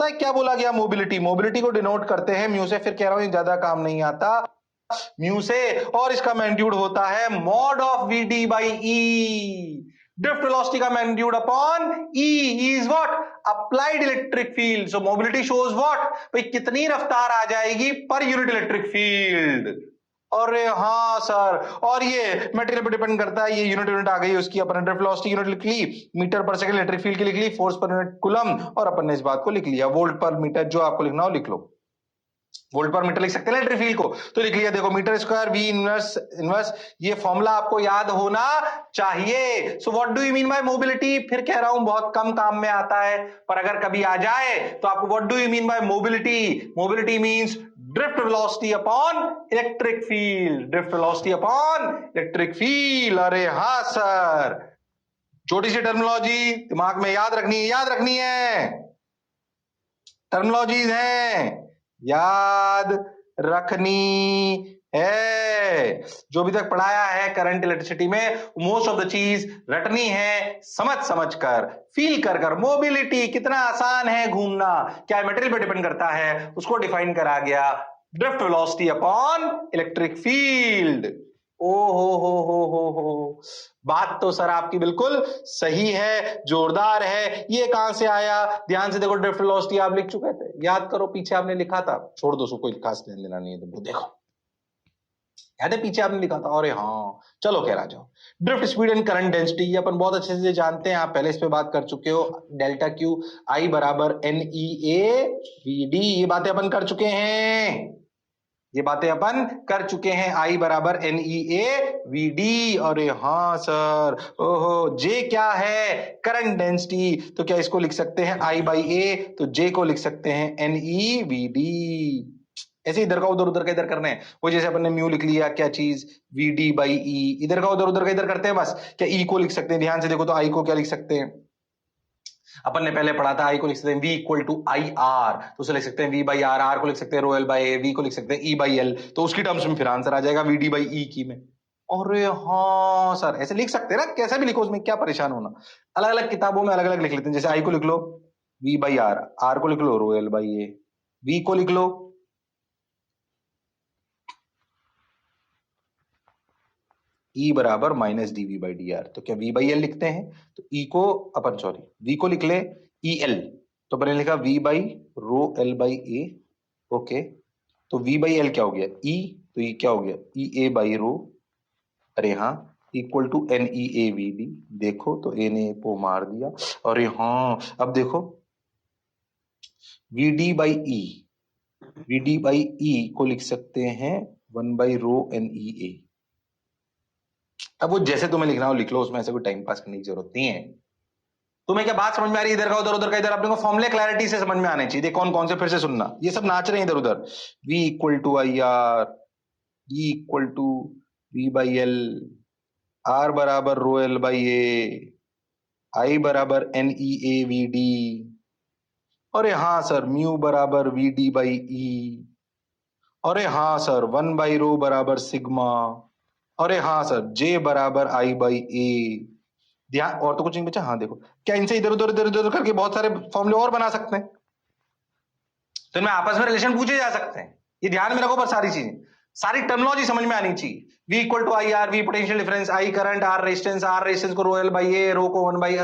है क्या बोला गया, मोबिलिटी, मोबिलिटी को डिनोट करते हैं म्यू से। फिर कह रहा हूं ज्यादा काम नहीं आता म्यू से, और इसका मैग्नीट्यूड होता है mod of V D by E. Drift velocity का magnitude upon E is what, applied electric field. So mobility shows what, भाई कितनी रफ्तार आ जाएगी पर यूनिट इलेक्ट्रिक फील्ड। अरे हाँ सर, और ये मटेरियल पे डिपेंड करता है, ये यूनिट यूनिट आ गई उसकी, अपन ने ड्रिफ्ट वेलोसिटी यूनिट लिख ली, मीटर पर सेकंड इलेक्ट्रिक फील्ड की लिख ली, फोर्स पर यूनिट कूलम, और अपन ने इस बात को लिख लिया वोल्ट पर मीटर, जो आपको लिखना हो लिख लो। वोल्ट पर मीटर लिख सकते हैं इलेक्ट्रिक फील्ड को, तो लिख लिया देखो metre square V inverse inverse, ये फॉर्मूला आपको याद होना चाहिए। So what do you mean by mobility, फिर कह रहा हूं बहुत कम काम में आता है, पर अगर कभी आ जाए तो आपको what do you mean by mobility, mobility means drift velocity upon electric field, drift velocity upon electric field. अरे हाँ सर, छोटी सी टर्मिनोलॉजी दिमाग में याद रखनी है, टर्मिनोलॉजीज हैं याद रखनी है। जो भी तक पढ़ाया है करंट इलेक्ट्रिसिटी में, मोस्ट ऑफ द चीज रटनी है, समझ कर, फील कर। मोबिलिटी कितना आसान है घूमना, क्या मटेरियल पर डिपेंड करता है, उसको डिफाइन करा गया drift velocity upon electric field. ओ हो, बात तो सर आपकी बिल्कुल सही है, जोरदार है। ये कहां से आया, ध्यान से देखो, ड्रिफ्ट वेलोसिटी आप लिख चुके थे, याद करो पीछे आपने लिखा था, छोड़ दो, उसको कोई खास ध्यान देना नहीं है, तो देखो याद है पीछे आपने लिखा था। अरे हाँ चलो कह रहा जाओ, drift speed and current density, ये अपन बहुत अच्छे से जानते हैं, आप पहले इस पे बात कर चुके हो, डेल्टा क्यू आई बराबर N E A we d, ये बातें अपन कर चुके हैं, आई बराबर N E A we d. अरे हाँ सर, ओहो, जे क्या है, करंट डेंसिटी, तो क्या इसको लिख सकते हैं आई बाई ए, तो जे को लिख सकते हैं एन ई वी डी। ऐसे इधर का उधर का इधर करना है, वो जैसे अपन ने म्यू लिख लिया, क्या चीज, वी डी बाई ई, इधर का उधर का इधर करते हैं बस। क्या ई को लिख सकते हैं, ध्यान से देखो तो आई को क्या लिख सकते हैं, अपन ने पहले पढ़ा था आई को लिख सकते हैं V equal to I R, तो उसे लिख सकते हैं वी बाई आर को लिख सकते हैं rho L by A, V को लिख सकते हैं ई बाई एल, तो उसकी टर्म्स में फिर आंसर आ जाएगा वी डी बाई ई की में। अरे हाँ सर, ऐसे लिख सकते हैं ना, कैसे भी लिखो, उसमें क्या परेशान होना, अलग अलग किताबों में अलग अलग लिख लेते हैं, जैसे आई को लिख लो वी बाई आर को लिख लो rho L by A, V को लिख लो ई बराबर minus D V by D R, तो क्या वी बाई एल लिखते हैं, तो ई को अपन सॉरी वी को लिख ले ई एल, तो अपन ने लिखा V by rho L by A, okay, तो वी बाई एल क्या हो गया ई, तो ये क्या हो गया ई ए बाई रो, अरे हाँ, equal to n E A we d, देखो तो ए ने को मार दिया, अरे हाँ अब देखो वी डी बाई ई को लिख सकते हैं one by rho N E A. अब वो जैसे तुम्हें लिखना हो लिख लो, उसमें ऐसे कोई टाइम पास करने की जरूरत नहीं है। तुम्हें क्या बात समझ में आ रही है, इधर का उधर उधर का इधर, अपने को फॉर्मूले क्लैरिटी से समझ में आने चाहिए, कौन कौन से फिर से सुनना, ये सब नाच रहे हैं इधर उधर, v equal to I R, E equal to V by L, R बराबर rho L by A, I बराबर N E A we d, अरे हाँ सर म्यू बराबर वी डी बाई ई, अरे हाँ सर वन बाई रो बराबर sigma, अरे हाँ सर जे बराबर आई बाई ए। ध्यान, और तो कुछ नहीं बचा, हाँ देखो, क्या इनसे इधर उधर करके बहुत सारे फॉर्मूले और बना सकते हैं, तो इनमें आपस में रिलेशन पूछे जा सकते हैं, ये ध्यान में रखो, पर सारी चीजें, सारी टर्मिनोलॉजी समझ में आनी चाहिए। V equal to I R, V potential difference, I current, R resistance को रो एल बाई ए, रो को वन बाई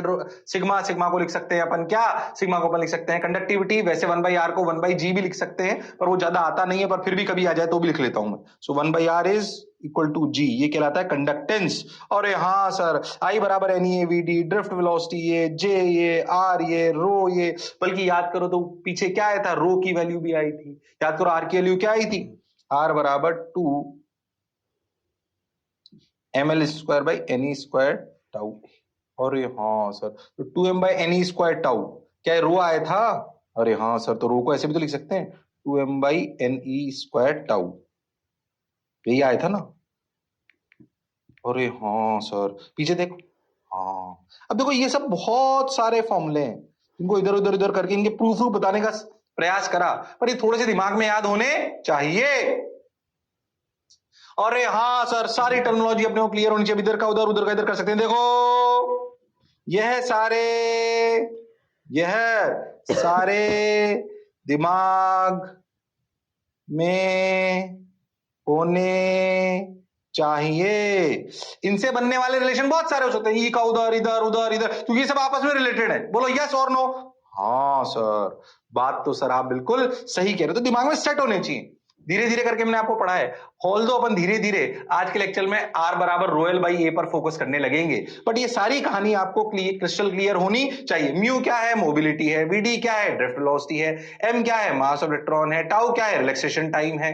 सिग्मा को लिख सकते हैं अपन, क्या सिग्मा को अपन लिख सकते हैं कंडक्टिविटी, वैसे वन बाई आर को वन बाई जी भी लिख सकते हैं, पर वो ज्यादा आता नहीं है, पर फिर भी कभी आ जाए तो भी लिख लेता हूं मैं। So one by R is equal to G, ये कहलाता है कंडक्टेंस। और हाँ सर, आई बराबर N E A we D, drift velocity ये, जे ये, आर ये, रो ये, बल्कि याद करो तो पीछे क्या आया था, रो की वैल्यू भी आई थी, याद करो आर की वैल्यू क्या आई थी, आर बराबर 2 ml square by n square tau. अरे हाँ सर, तो 2m by n square tau, क्या रो आया था, अरे हाँ सर, तो रो को ऐसे भी तो लिख सकते हैं 2m by n square tau, यही आया था ना। अरे हाँ सर, पीछे देखो, हाँ अब देखो, ये सब बहुत सारे फॉर्मूले हैं, इनको इधर उधर उधर करके इनके प्रूफ बताने का प्रयास करा, पर ये थोड़े से दिमाग में याद होने चाहिए। अरे हाँ सर, सारी टर्मिनोलॉजी अपने को क्लियर होनी चाहिए, इधर का उधर का इधर कर सकते हैं। देखो यह सारे यह सारे दिमाग में होने चाहिए। इनसे बनने वाले रिलेशन बहुत सारे हो सकते हैं, ई का उधर इधर उधर इधर, क्योंकि सब आपस में रिलेटेड है। बोलो यस और नो? हाँ सर, बात तो सर आप बिल्कुल सही कह रहे हो। तो दिमाग में सेट होने चाहिए, धीरे धीरे करके मैंने आपको पढ़ा है। ऑल्दो अपन धीरे धीरे आज के लेक्चर में आर बराबर रोयल बाई ए पर फोकस करने लगेंगे, बट ये सारी कहानी आपको क्रिस्टल क्लियर होनी चाहिए। म्यू क्या है? मोबिलिटी है। वीडी क्या है? ड्रिफ्ट वेलोसिटी है। एम क्या है? मास ऑफ इलेक्ट्रॉन है। टाउ क्या है? रिलैक्सेशन टाइम है।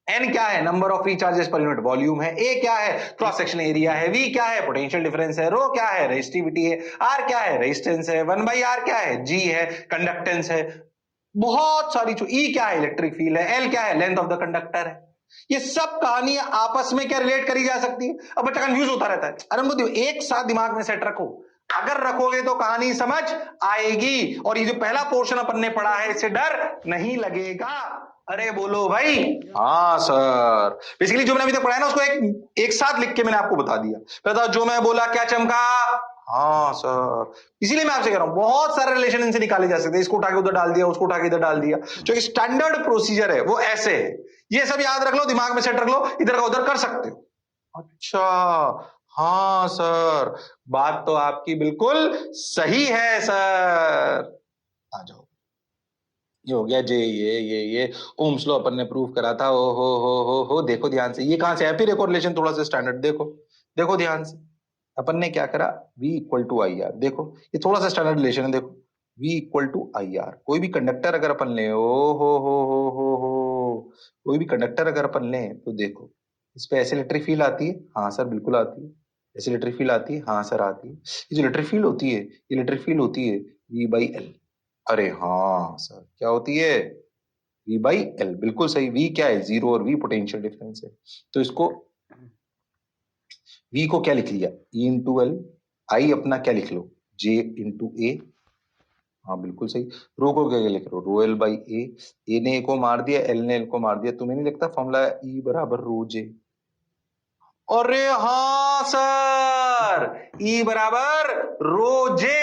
एन क्या है? Number of free charges per unit volume है। ए क्या है? क्रॉस सेक्शन एरिया है। वी क्या है? पोटेंशियल डिफरेंस है। रो क्या है? रेजिस्टिविटी है। आर क्या है? रेजिस्टेंस है। 1/r क्या है? जी है, कंडक्टेंस है। बहुत सारी ई क्या है? इलेक्ट्रिक फील्ड है। एल क्या है? लेंथ ऑफ द कंडक्टर है। ये सब कहानी आपस में क्या रिलेट करी जा सकती है? अब बच्चा कंफ्यूज होता रहता है। अरे उनको एक साथ दिमाग में सेट रखो, अगर रखोगे तो कहानी समझ आएगी। और ये जो पहला पोर्शन अपन ने पढ़ा है, इससे डर नहीं लगेगा। अरे बोलो भाई। हाँ सर, बेसिकली जो मैंने अभी तक पढ़ा है ना, उसको एक साथ लिख के मैंने आपको बता दिया। पता जो मैं बोला क्या चमका? हाँ सर, इसीलिए मैं आपसे कह रहा हूं बहुत सारे रिलेशन इनसे निकाले जा सकते हैं। इसको उठा के उधर डाल दिया, उसको उठा के इधर डाल दिया। जो स्टैंडर्ड प्रोसीजर है वो ऐसे है। ये सब याद रख लो, दिमाग में सेट रख लो, इधर का उधर कर सकते हो। अच्छा, हाँ सर, बात तो आपकी बिल्कुल सही है सर। आ जाओ, ये हो गया जे, ये ओम्स लॉ अपन ने प्रूव करा था। ओ हो, देखो ध्यान से, ये कहां से है? फिर एक और रिलेशन थोड़ा सा स्टैंडर्ड देखो, देखो ध्यान से। अपन ने क्या करा? V equal to I R. देखो ये थोड़ा सा स्टैंडर्ड रिलेशन है। देखो V equal to I R, कोई भी कंडक्टर अगर अपन ले, ओ हो, कोई भी कंडक्टर अगर अपन ले तो देखो इस पे ऐसे इलेक्ट्रिक फील्ड आती है। हाँ सर बिल्कुल आती है। ऐसे इलेक्ट्रिक फील्ड आती है। हाँ सर आती है। ये जो इलेक्ट्रिक फील्ड होती है, इलेक्ट्रिक फील्ड होती है V/L। अरे हाँ सर, क्या होती है? V/L, बिल्कुल सही। V क्या है? जीरो, और V पोटेंशियल डिफरेंस है। तो इसको V को क्या लिख लिया? E into L. आई अपना क्या लिख लो? J इंटू ए। हाँ बिल्कुल सही। रो को क्या लिख लो? रो एल बाई ए ने ए को मार दिया, एल ने एल को मार दिया। तुम्हें नहीं लगता फॉर्मूला E बराबर रो जे? अरे हाँ सर, E बराबर रो जे।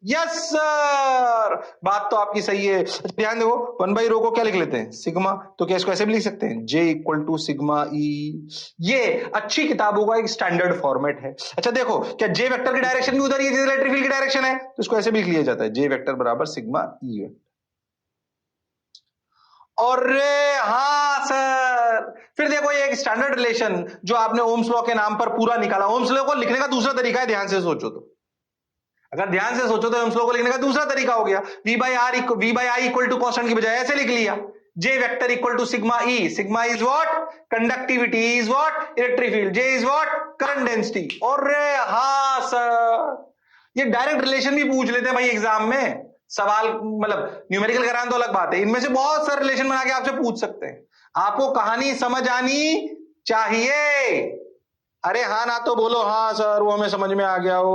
यस सर, बात तो आपकी सही है। ध्यान देखो, 1/रो को क्या लिख लेते हैं? सिग्मा। तो क्या इसको ऐसे भी लिख सकते हैं? J equal to sigma E. ये अच्छी किताबों का एक स्टैंडर्ड फॉर्मेट है। अच्छा देखो, क्या J वेक्टर की डायरेक्शन भी उधर ही है, इलेक्ट्रिक फील्ड की डायरेक्शन है, तो इसको ऐसे भी लिख लिया जाता है, J वेक्टर बराबर सिग्मा ई। अरे हाँ सर, फिर देखो ये एक स्टैंडर्ड रिलेशन जो आपने ओम्स लॉ के नाम पर पूरा निकाला। ओम्स लॉ को लिखने का दूसरा तरीका है, ध्यान से सोचो तो। अगर ध्यान से सोचो तो ओम्स लॉ को लिखने का दूसरा तरीका हो गया, V/I इक्वल टू कांस्टेंट की बजाय ऐसे लिख लिया, J vector equal to sigma E. Sigma is what? Conductivity. Is what? Electric field. J is what? Current density. अरे हाँ सर, ये डायरेक्ट रिलेशन भी पूछ लेते हैं भाई एग्जाम में। सवाल मतलब न्यूमेरिकल कराना तो अलग बात है, इनमें से बहुत सारे रिलेशन बना के आपसे पूछ सकते हैं। आपको कहानी समझ आनी चाहिए। अरे हाँ ना तो बोलो हाँ सर, वो हमें समझ में आ गया। ओ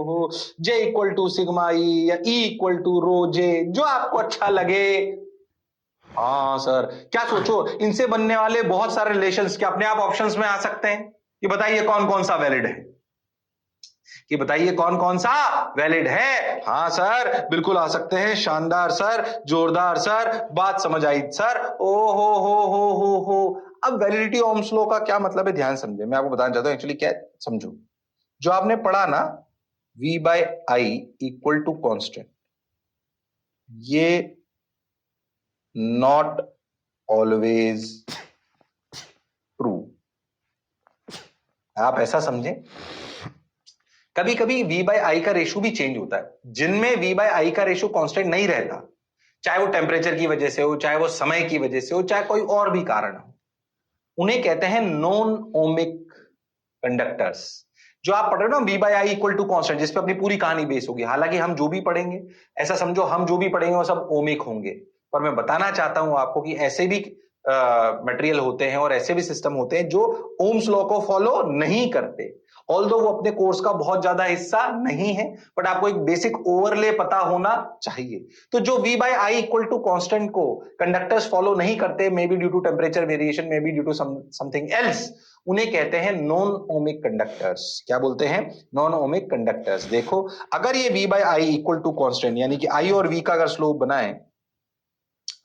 हो, J equal to sigma E या E equal to rho J, जो आपको अच्छा लगे। हाँ सर, क्या सोचो, इनसे बनने वाले बहुत सारे रिलेशंस क्या अपने आप ऑप्शंस में आ सकते हैं? ये बताइए कौन कौन सा वैलिड है? कि बताइए कौन कौन सा वैलिड है? हाँ सर बिल्कुल आ सकते हैं। शानदार सर, जोरदार सर, बात समझ आई सर। ओ हो। अब वैलिडिटी ओम्स लॉ का क्या मतलब है, ध्यान समझे। मैं आपको बताना चाहता हूं एक्चुअली क्या, समझो। जो आपने पढ़ा ना, V/I इक्वल टू कांस्टेंट, ये नॉट ऑलवेज ट्रू। आप ऐसा समझें, कभी कभी V/I का रेशो भी चेंज होता है। जिनमें V/I का रेशो कांस्टेंट नहीं रहता, चाहे वो टेम्परेचर की वजह से हो, चाहे वो समय की वजह से हो, चाहे कोई और भी कारण हो, उन्हें कहते हैं नॉन ओमिक कंडक्टर्स। जो आप पढ़ रहे हो ना V/I इक्वल टू कांस्टेंट, जिस पे अपनी पूरी कहानी बेस होगी। हालांकि हम जो भी पढ़ेंगे, ऐसा समझो हम जो भी पढ़ेंगे वो सब ओमिक होंगे, पर मैं बताना चाहता हूं आपको कि ऐसे भी मटेरियल होते हैं और ऐसे भी सिस्टम होते हैं जो ओम्स लॉ को फॉलो नहीं करते, ऑल्दो वो अपने कोर्स का बहुत ज्यादा हिस्सा नहीं है, बट आपको एक बेसिक ओवरले पता होना चाहिए। तो जो V by I equal to constant को कंडक्टर्स फॉलो नहीं करते, may be due to temperature variation, may be due to something else, उन्हें कहते हैं नॉन ओमिक कंडक्टर्स। क्या बोलते हैं? Non ohmic conductors. देखो, अगर ये V by I equal to constant, यानी कि I और V का अगर स्लोप बनाए,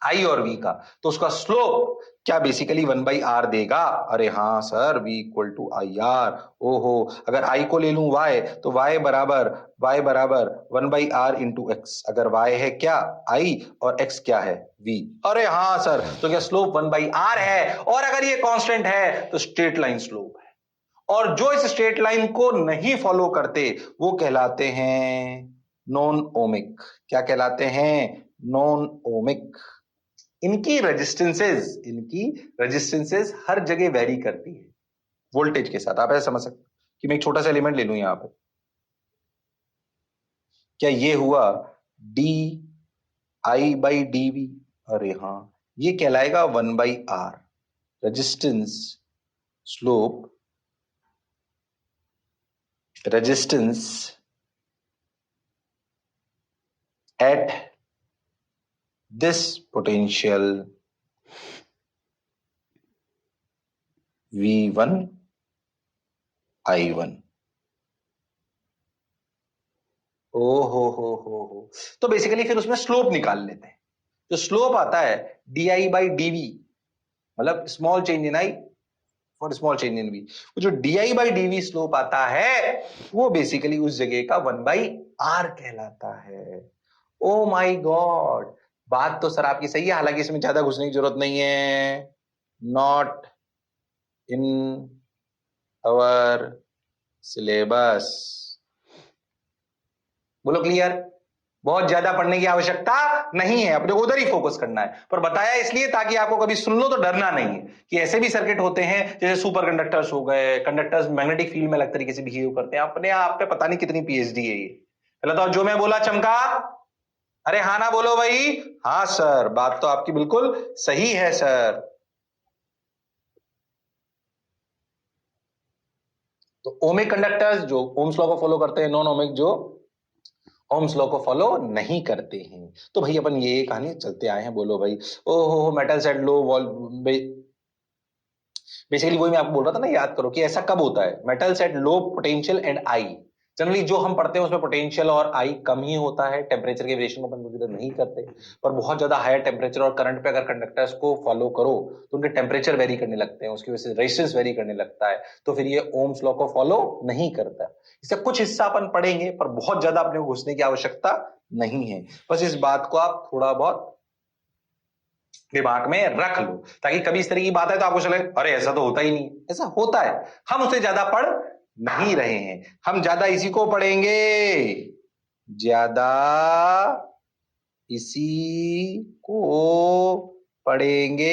आई और वी का, तो उसका स्लोप क्या बेसिकली 1/r देगा? अरे हाँ sir, v equal to I R. ओहो, अगर I को ले लूं y, तो y बराबर 1/r इंटू एक्स। अगर y है क्या? I और x क्या है? v। अरे हाँ सर, तो क्या स्लोप 1/r है? और अगर ये कांस्टेंट है तो स्ट्रेट लाइन स्लोप है, और जो इस स्ट्रेट लाइन को नहीं फॉलो करते वो कहलाते हैं नॉन ओमिक। क्या कहलाते हैं? Non ohmic. इनकी रेजिस्टेंसेस हर जगह वेरी करती है वोल्टेज के साथ। आप ऐसे समझ सकते कि मैं एक छोटा सा एलिमेंट ले लूं यहां पे, क्या ये हुआ d I by d V? अरे हाँ, ये कहलाएगा 1/r resistance slope, resistance at this potential V1 I1। ओ हो, तो बेसिकली फिर उसमें स्लोप निकाल लेते हैं। जो स्लोप आता है di बाई dv, मतलब स्मॉल चेंज इन आई और स्मॉल चेंज इन v, जो di बाई dv स्लोप आता है वो बेसिकली उस जगह का 1/r कहलाता है। ओ माय गॉड, बात तो सर आपकी सही है, हालांकि इसमें ज्यादा घुसने की जरूरत नहीं है। Not in our syllabus. बोलो क्लियर? बहुत ज्यादा पढ़ने की आवश्यकता नहीं है, अपने को उधर ही फोकस करना है। पर बताया इसलिए ताकि आपको कभी सुन लो तो डरना नहीं है कि ऐसे भी सर्किट होते हैं जैसे सुपर कंडक्टर्स हो गए, कंडक्टर्स मैग्नेटिक फील्ड में अलग तरीके से बिहेव करते हैं। अपने आप पे पता नहीं कितनी पीएचडी है ये। पहले तो जो मैं बोला चमका, अरे हाँ ना बोलो भाई। हाँ सर, बात तो आपकी बिल्कुल सही है सर। तो ओमिक कंडक्टर्स जो ओम्स लॉ को फॉलो करते हैं, नॉन ओमिक जो ओम्स लॉ को फॉलो नहीं करते हैं। तो भाई अपन ये कहानी चलते आए हैं। बोलो भाई। ओहो, मेटल सेट लो वॉल, बेसिकली वही मैं आपको बोल रहा था ना, याद करो कि ऐसा कब होता है। Metal set low potential and I, generally जो हम पढ़ते हैं उसमें पोटेंशियल और आई कम ही होता है, टेम्परेचर के वेरिएशन को अपन कंसीडर नहीं करते। पर बहुत ज्यादा हायर टेम्परेचर और करंट पे अगर कंडक्टर्स को फॉलो करो तो उनके टेम्परेचर वेरी करने लगते हैं, उसकी वजह से रेजिस्टेंस वेरी करने लगता है, तो फिर ये ओम्स लॉ को फॉलो नहीं करता। इससे कुछ हिस्सा अपन पढ़ेंगे, पर बहुत ज्यादा अपने को घुसने की आवश्यकता नहीं है। बस इस बात को आप थोड़ा बहुत दिमाग में रख लो, ताकि कभी इस तरह की बात है तो आपको चले अरे ऐसा तो होता ही नहीं। ऐसा होता है, हम उसे ज्यादा पढ़ नहीं रहे हैं। हम ज्यादा इसी को पढ़ेंगे, ज्यादा इसी को पढ़ेंगे।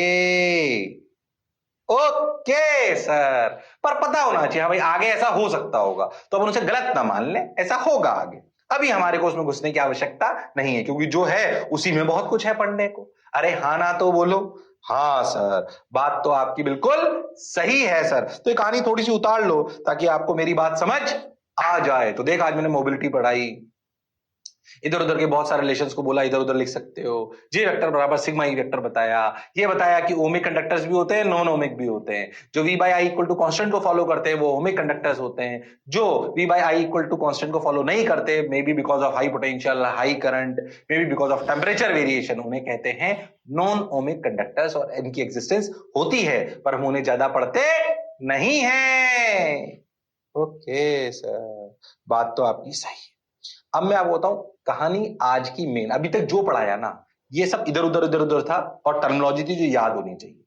ओके सर, पर पता होना चाहिए हाँ भाई आगे ऐसा हो सकता होगा, तो अपन उसे गलत ना मान लें, ऐसा होगा आगे। अभी हमारे को उसमें घुसने की आवश्यकता नहीं है, क्योंकि जो है उसी में बहुत कुछ है पढ़ने को। अरे हाँ ना तो बोलो। हाँ सर, बात तो आपकी बिल्कुल सही है सर। तो ये कहानी थोड़ी सी उतार लो ताकि आपको मेरी बात समझ आ जाए। तो देख, आज मैंने मोबिलिटी पढ़ाई, इधर उधर के बहुत सारे रिलेशंस को बोला, इधर उधर लिख सकते हो। जे वेक्टर बराबर सिग्मा ई वेक्टर बताया, ये बताया कि ओमिक कंडक्टर्स भी होते हैं, नॉन ओमिक भी होते हैं। जो V by I equal to constant को फॉलो करते हैं वो ओमिक कंडक्टर्स होते हैं। जो V by I equal to constant को फॉलो नहीं करते, may be because of high potential, high current, may be because of temperature variation, उन्हें कहते हैं नॉन ओमिक कंडक्टर्स। और इनकी एग्जिस्टेंस होती है, पर हम उन्हें ज्यादा पढ़ते नहीं है। ओके सर, बात तो आपकी सही है। अब मैं आपको बताऊं कहानी आज की मेन, अभी तक जो पढ़ाया ना ये सब इधर उधर था, और टर्मिनोलॉजी थी जो याद होनी चाहिए।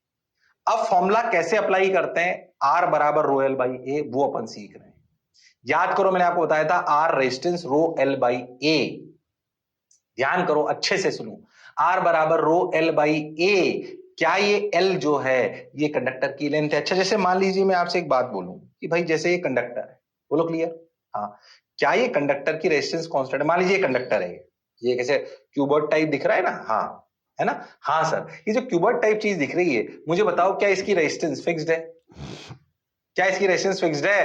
अब फॉर्मूला कैसे अप्लाई करते हैं, आर बराबर रो एल बाई ए, वो अपन सीख रहे हैं। याद करो, मैंने आपको बताया था R resistance rho L by A. ध्यान करो, अच्छे से सुनो, आर बराबर रो एल बाई ए। क्या ये एल जो है ये कंडक्टर की लेंथ है? अच्छा, जैसे मान लीजिए मैं आपसे एक बात बोलूं कि भाई जैसे ये कंडक्टर है, बोलो क्लियर? हाँ, क्या ये कंडक्टर की रेजिस्टेंस कांस्टेंट है? मान लीजिए कंडक्टर है, ये कैसे क्यूबर्ड टाइप दिख रहा है ना, हाँ, है ना? हाँ सर, ये जो क्यूबॉइड टाइप चीज दिख रही है, मुझे बताओ क्या इसकी रेजिस्टेंस फिक्स्ड है? क्या इसकी रेजिस्टेंस फिक्स्ड है?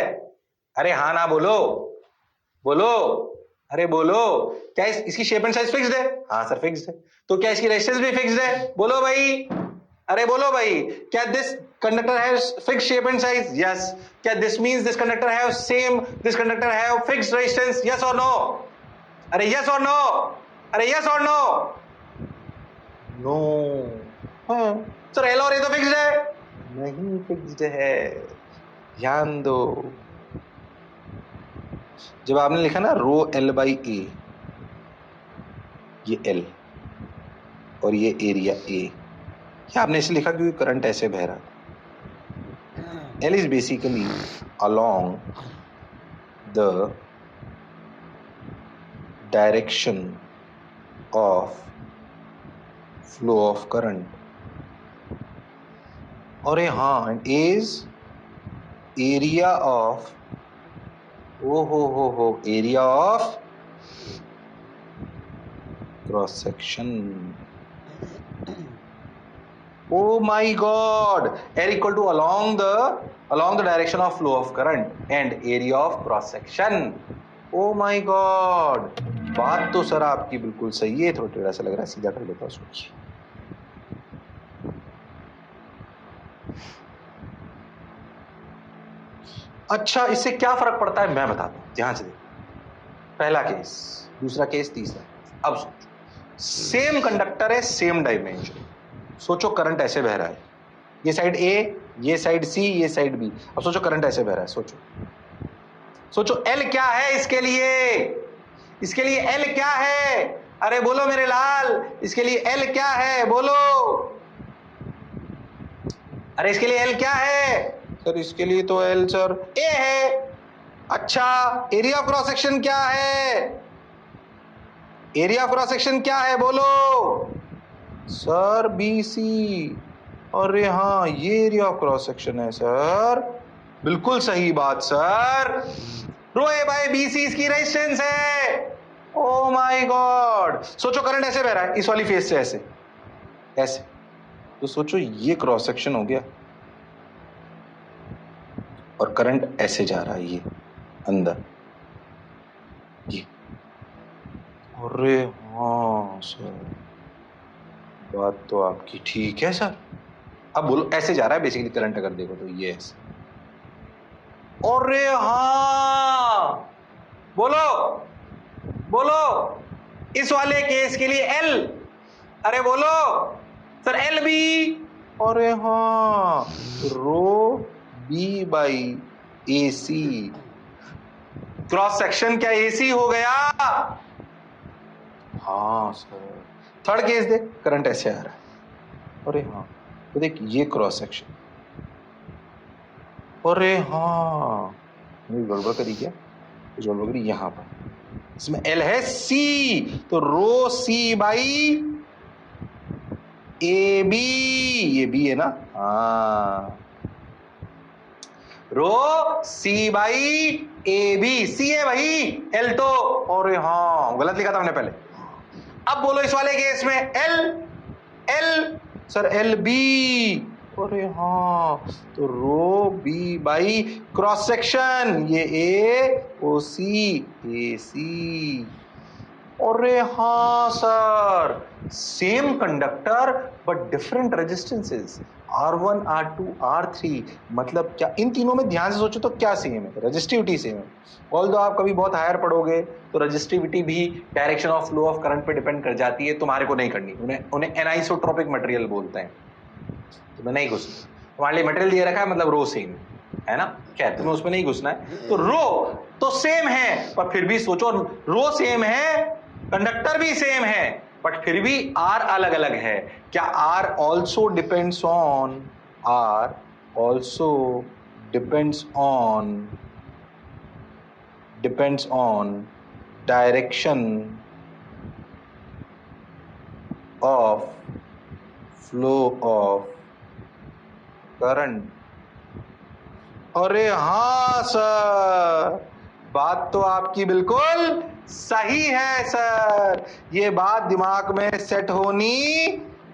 अरे हाँ ना बोलो, बोलो, अरे बोलो। क्या इसकी शेप एंड साइज फिक्स्ड है? हाँ सर फिक्स्ड है। तो क्या इसकी रेजिस्टेंस भी फिक्स्ड है? बोलो भाई, अरे बोलो भाई। क्या this conductor has fixed shape and size? Yes. क्या this means this conductor have same, this conductor have fixed resistance? Yes और नो? अरे यस और नो? अरे यस और नो? नो। हाँ सर, एल और ए तो फिक्स्ड है? नहीं फिक्स्ड है, ध्यान दो। जब आपने लिखा ना रो एल बाई ए, ये एल और ये एरिया ए, ये आपने इसलिए लिखा क्योंकि करंट ऐसे बह रहा था। L is basically along the direction of flow of current. और ये हाँ, एंड इज एरिया ऑफ, ओ हो, area of cross section. Oh my God! L equal to along the direction of flow of current and area of cross section. Oh my God! बात तो sir आपकी बिल्कुल सही है, थोड़ा टेढ़ा सा लग रहा है, सीधा कर लेता हूँ सोच। अच्छा, इससे क्या फर्क पड़ता है मैं बताता हूँ, ध्यान से देखो। पहला केस, दूसरा केस, तीसरा। अब सोचो, सेम कंडक्टर है, सेम डायमेंशन। सोचो करंट ऐसे बह रहा है, ये साइड ए, ये साइड सी, ये साइड बी। अब सोचो करंट ऐसे बह रहा है, सोचो एल क्या है इसके लिए? इसके लिए एल क्या है? अरे बोलो मेरे लाल, इसके लिए एल क्या है? बोलो, अरे इसके लिए एल क्या है? सर इसके लिए तो एल सर ए है। अच्छा, एरिया ऑफ क्रॉस सेक्शन क्या है? एरिया ऑफ क्रॉस सेक्शन क्या है? बोलो सर, बी सी। अरे हाँ, ये एरिया ऑफ क्रॉस सेक्शन है सर, बिल्कुल सही बात सर। रो ए बाय बी सी इसकी रेजिस्टेंस है। ओ माय गॉड, सोचो करंट ऐसे बह रहा है, इस वाली फेस से ऐसे ऐसे, तो सोचो ये क्रॉस सेक्शन हो गया और करंट ऐसे जा रहा है, ये अंदर, ये। अरे हाँ सर, बात तो आपकी ठीक है सर। अब बोलो, ऐसे जा रहा है बेसिकली करंट, अगर देखो तो ये ऐसे। अरे हाँ, बोलो बोलो, इस वाले केस के लिए एल, अरे बोलो सर एल बी। अरे हाँ, rho B by A C. Cross section क्या ए सी हो गया? हाँ सर। थर्ड केस देख, करंट ऐसे आ रहा है, अरे हाँ, तो देख ये क्रॉस सेक्शन, अरे हाँ, गड़बड़ करी क्या? गड़बड़ करी यहां पर, इसमें एल है सी, तो रो सी बाई ए बी, ये बी है ना? हाँ, रो सी बाई ए बी, सी है भाई, एल तो, और हाँ गलत लिखा था हमने पहले। अब बोलो इस वाले केस में L, L sir L B, अरे हाँ, तो rho B by cross section, ये A O C, A C. अरे हाँ sir, same conductor but different resistances, R1, R2, R3। मतलब क्या इन तीनों में ध्यान से सोचो तो क्या सेम है? रेजिस्टिविटी सेम है। ऑल्दो आप कभी बहुत हायर पढ़ोगे तो रेजिस्टिविटी भी direction of flow of current पे डिपेंड कर जाती है, तुम्हारे को नहीं करनी, उन्हें एनाइसोट्रोपिक मटेरियल बोलते हैं, तुम्हें नहीं घुसना। तुम्हारे लिए मटेरियल दिया रखा है, मतलब रो सेम है ना, क्या तुम्हें उसमें नहीं घुसना है। तो रो तो सेम है, पर फिर भी सोचो, रो सेम है, कंडक्टर भी सेम है, बट फिर भी आर अलग अलग है। क्या R also depends on, R also depends on direction of flow of current? अरे हाँ सर, बात तो आपकी बिल्कुल सही है सर, ये बात दिमाग में सेट होनी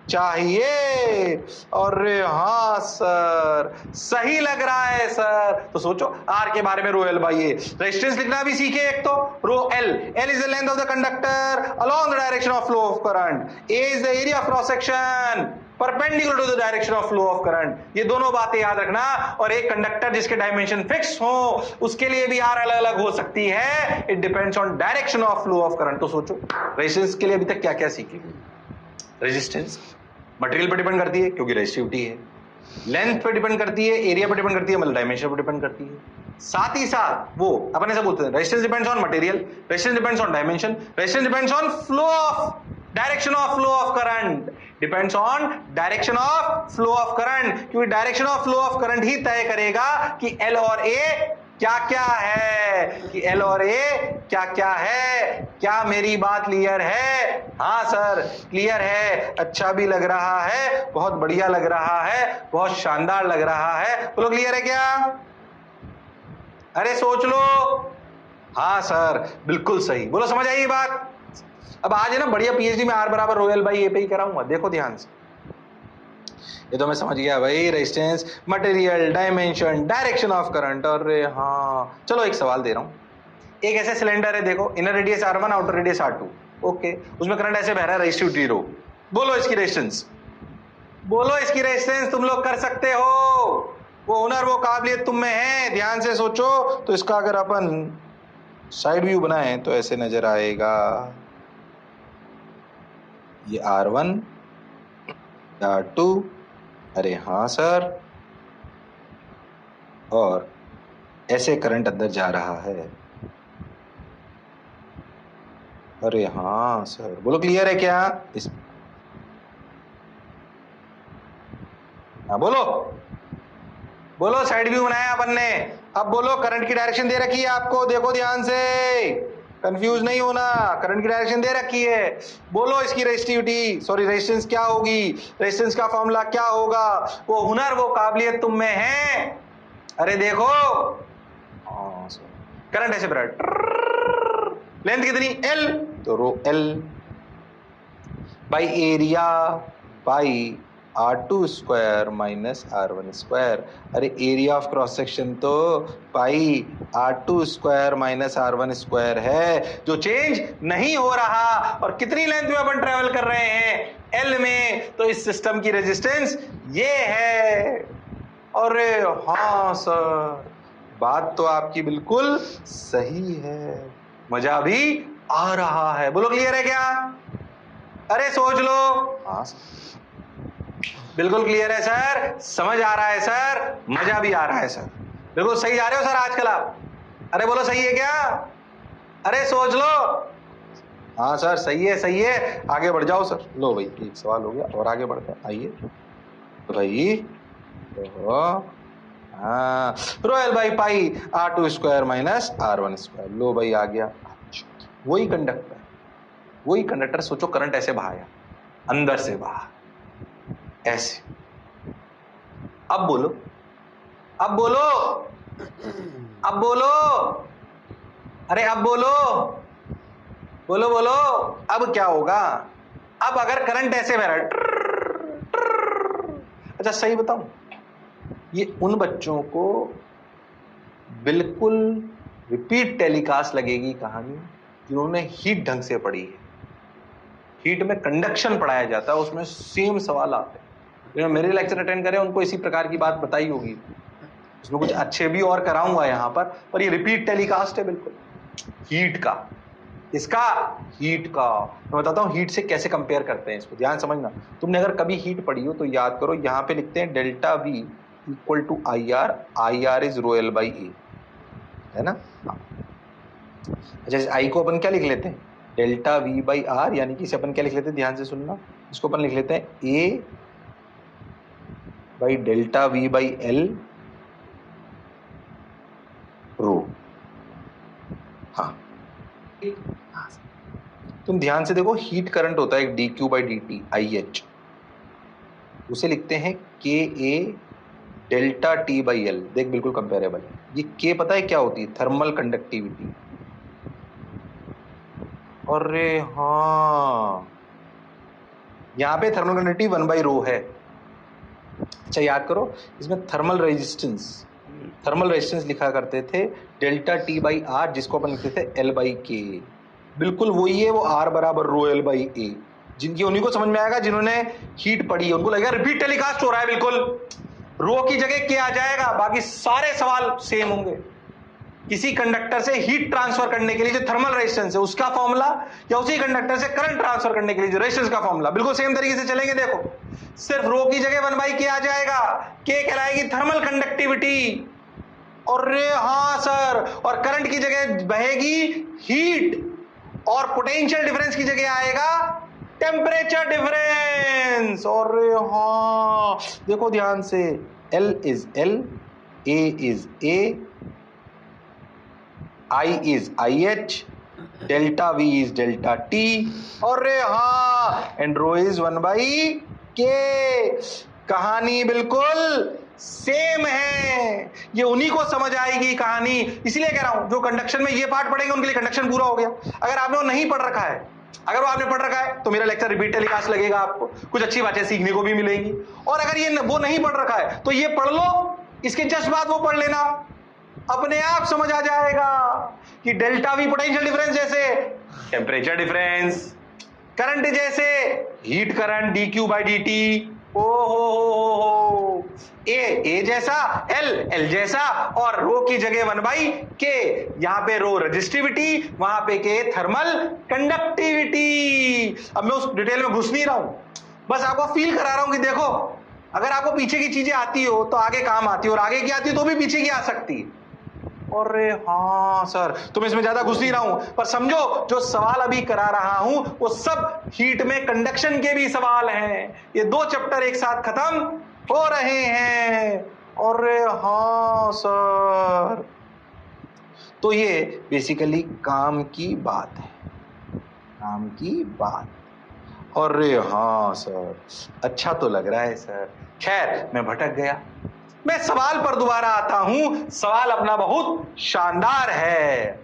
चाहिए। अरे हाँ सर, सही लग रहा है सर। तो सोचो आर के बारे में, rho L by A. Resistance लिखना भी सीखे एक तो, rho L, L is the length of the conductor along the direction of flow of current, A is the area of cross section perpendicular to the direction of flow of current. ये दोनों बातें याद रखना। और एक conductor जिसके dimension fix हो उसके लिए भी आर अलग अलग हो सकती है, it depends on direction of flow of current. तो सोचो रेजिस्टेंस के लिए अभी तक क्या क्या सीखे। रेजिस्टेंस मटेरियल पर डिपेंड करती है क्योंकि रेजिस्टिविटी है, लेंथ पे डिपेंड करती है, एरिया पे डिपेंड करती है, मतलब डायमेंशन पे डिपेंड करती है। साथ ही साथ वो अपन ऐसा बोलते हैं, resistance depends on material, resistance depends on dimension, resistance depends on flow of direction of flow of current, depends on direction of flow of current, क्योंकि direction of flow of current ही तय करेगा कि एल और ए क्या क्या है, कि एल और ए क्या क्या है। क्या मेरी बात क्लियर है? हाँ सर क्लियर है, अच्छा भी लग रहा है, बहुत बढ़िया लग रहा है, बहुत शानदार लग रहा है। बोलो क्लियर है क्या? अरे सोच लो। हाँ सर बिल्कुल सही। बोलो समझ आई ये बात? अब आज है ना बढ़िया पीएचडी में आर बराबर रो एल बाई ए पे ही कराऊंगा, देखो ध्यान से। ये तो मैं समझ गया भाई, resistance, material, dimension, direction of current. और हाँ चलो एक सवाल दे रहा हूं। एक ऐसे सिलेंडर है, देखो inner radius R1, outer radius R2, okay, उसमें करंट ऐसे बह रहा है, रेजिस्टिविटी रो। बोलो इसकी रेजिस्टेंस, बोलो इसकी रेजिस्टेंस। तुम लोग कर सकते हो, वो हुनर वो काबिलियत तुम में है। ध्यान से सोचो। तो इसका अगर अपन साइड व्यू बनाए तो ऐसे नजर आएगा, ये R1, R2, अरे हाँ सर, और ऐसे करंट अंदर जा रहा है। अरे हाँ सर, बोलो क्लियर है क्या? इस हाँ बोलो, बोलो साइड व्यू बनाया अपन ने। अब बोलो करंट की डायरेक्शन दे रखी है आपको, देखो ध्यान से, कंफ्यूज नहीं होना, करंट की डायरेक्शन दे रखी है। बोलो इसकी रेजिस्टिविटी, सॉरी रेजिस्टेंस क्या होगी, रेजिस्टेंस का फॉर्मूला क्या होगा? वो हुनर वो काबिलियत तुम में है। अरे देखो, करंट ऐसे बढ़ा, लेंथ कितनी एल, तो rho L by area by R2 square minus R1 square. अरे एरिया ऑफ क्रॉस सेक्शन तो पाई R2 square minus R1 square है, जो चेंज नहीं हो रहा। और कितनी लेंथ में अपन ट्रेवल कर रहे हैं? L में। तो इस सिस्टम की रेजिस्टेंस ये है। अरे हाँ सर, बात तो आपकी बिल्कुल सही है, मजा भी आ रहा है। बोलो क्लियर है क्या? अरे सोच लो। हाँ बिल्कुल क्लियर है सर, समझ आ रहा है सर, मजा भी आ रहा है सर, बिल्कुल सही जा रहे हो सर आजकल आप। अरे बोलो सही है क्या? अरे सोच लो। हाँ सर सही है, सही है, आगे बढ़ जाओ सर। लो भाई एक सवाल हो गया और आगे बढ़ते हैं, आइए तो भाई। हाँ, rho L by pi R2 square minus R1 square. लो भाई आ गया। वही कंडक्टर, वही कंडक्टर, सोचो करंट ऐसे बहाया, अंदर से बहा ऐसे। अब बोलो, अब बोलो, अब बोलो, अरे अब बोलो, बोलो बोलो, अब क्या होगा? अब अगर करंट ऐसे बह रहा है, अच्छा सही बताऊं, ये उन बच्चों को बिल्कुल रिपीट टेलीकास्ट लगेगी कहानी जिन्होंने हीट ढंग से पढ़ी है। हीट में कंडक्शन पढ़ाया जाता है, उसमें सेम सवाल आते हैं। जिन्होंने मेरे लेक्चर अटेंड करे उनको इसी प्रकार की बात बताई होगी। उसमें कुछ अच्छे भी और कराऊंगा यहाँ पर ये रिपीट टेलीकास्ट है बिल्कुल हीट का। इसका हीट का मैं बताता हूँ, हीट से कैसे कंपेयर करते हैं इसको, ध्यान समझना। तुमने अगर कभी हीट पढ़ी हो तो याद करो, यहाँ पे लिखते हैं delta V equal to IR, IR is rho L by A, है ना? अच्छा I को अपन क्या लिख लेते हैं? डेल्टा V बाई R, यानी कि इसे अपन क्या लिख लेते हैं, ध्यान से सुनना, इसको अपन लिख लेते हैं A by delta V by L रो। हाँ तुम ध्यान से देखो, हीट करंट होता है एक dQ बाई dt IH, उसे लिखते हैं KA delta T by L। देख बिल्कुल कंपेरेबल है। ये K पता है क्या होती है? Thermal conductivity. अरे हाँ यहां पे थर्मल कंडक्टिविटी 1 बाई रो है। अच्छा याद करो, इसमें थर्मल रेजिस्टेंस लिखा करते थे डेल्टा टी बाई आर, जिसको अपन लिखते थे एल बाई के। बिल्कुल वही है, वो आर बराबर रो एल बाई ए। जिनकी उन्हीं को समझ में आएगा जिन्होंने हीट पढ़ी है, उनको लगेगा रिपीट टेलीकास्ट हो रहा है। बिल्कुल रो की जगह के आ जाएगा, बाकी सारे सवाल सेम होंगे। किसी कंडक्टर से हीट ट्रांसफर करने के लिए जो थर्मल रेजिस्टेंस है उसका फॉर्मूला, या उसी कंडक्टर से करंट ट्रांसफर करने के लिए जो रेजिस्टेंस का फॉर्मूला, बिल्कुल सेम तरीके से चलेंगे। देखो सिर्फ रो की जगह 1 बाई के आ जाएगा, के कहलाएगी थर्मल कंडक्टिविटी। और हाँ सर, और करंट की जगह बहेगी हीट, और पोटेंशियल डिफरेंस की जगह आएगा टेम्परेचर डिफरेंस। और हाँ देखो ध्यान से, L is L, A is A, I is IH, delta V is delta T, और हाँ and rho is 1 by K। कहानी बिल्कुल सेम है, ये उन्हीं को समझ आएगी कहानी। इसलिए कह रहा हूं जो कंडक्शन में ये पार्ट पढ़ेंगे उनके लिए कंडक्शन पूरा हो गया। अगर आपने वो नहीं पढ़ रखा है, अगर वो आपने पढ़ रखा है तो मेरा लेक्चर रिपीट टेलीकास्ट लगेगा, आपको कुछ अच्छी बातें सीखने को भी मिलेंगी। और अगर ये वो नहीं पढ़ रखा है तो ये पढ़ लो, इसके जस्ट बाद वो पढ़ लेना, अपने आप समझ आ जाएगा कि डेल्टा वी पोटेंशियल डिफरेंस जैसे टेम्परेचर डिफरेंस, करंट जैसे heat current dq by dt, ओ हो, ए जैसा, एल जैसा, और रो की जगह 1 बाई के। यहां पे रो रेजिस्टिविटी, वहां पे के थर्मल कंडक्टिविटी। अब मैं उस डिटेल में घुस नहीं रहा हूं, बस आपको फील करा रहा हूं कि देखो अगर आपको पीछे की चीजें आती हो तो आगे काम आती है, और आगे की आती है तो भी पीछे की आ सकती है। अरे हाँ सर, तो मैं इसमें ज्यादा घुस नहीं रहा हूं, पर समझो जो सवाल अभी करा रहा हूं वो सब हीट में कंडक्शन के भी सवाल हैं। ये 2 चैप्टर एक साथ खत्म हो रहे हैं। अरे हाँ सर, तो ये बेसिकली काम की बात है, काम की बात। अरे हाँ सर, अच्छा तो लग रहा है सर। खैर मैं भटक गया, मैं सवाल पर दोबारा आता हूं। सवाल अपना बहुत शानदार है।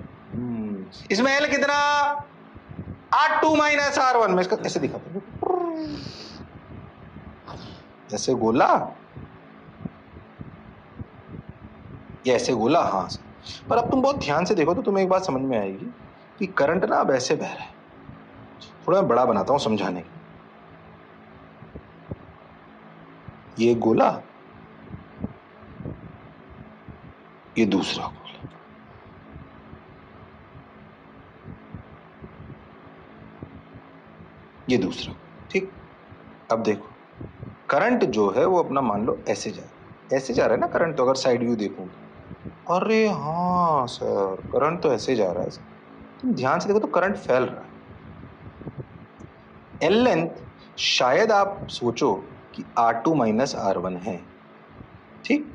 इसमें L कितना, R2 माइनस R1। मैं इसका कैसे दिखाता हूं, जैसे गोला, ये ऐसे गोला, हाँ सर। पर अब तुम बहुत ध्यान से देखो तो तुम्हें एक बात समझ में आएगी कि करंट ना अब ऐसे बह रहा है। थोड़ा मैं बड़ा बनाता हूं समझाने के। ये गोला, ये दूसरा गोला, ये दूसरा, ठीक। अब देखो करंट जो है वो अपना मान लो ऐसे जा रहा है, ऐसे जा रहा है ना करंट, तो अगर साइड व्यू देखूं, अरे हाँ सर करंट तो ऐसे जा रहा है। तुम ध्यान से देखो तो करंट फैल रहा है। एल लेंथ शायद आप सोचो कि R2 माइनस R1 है, ठीक।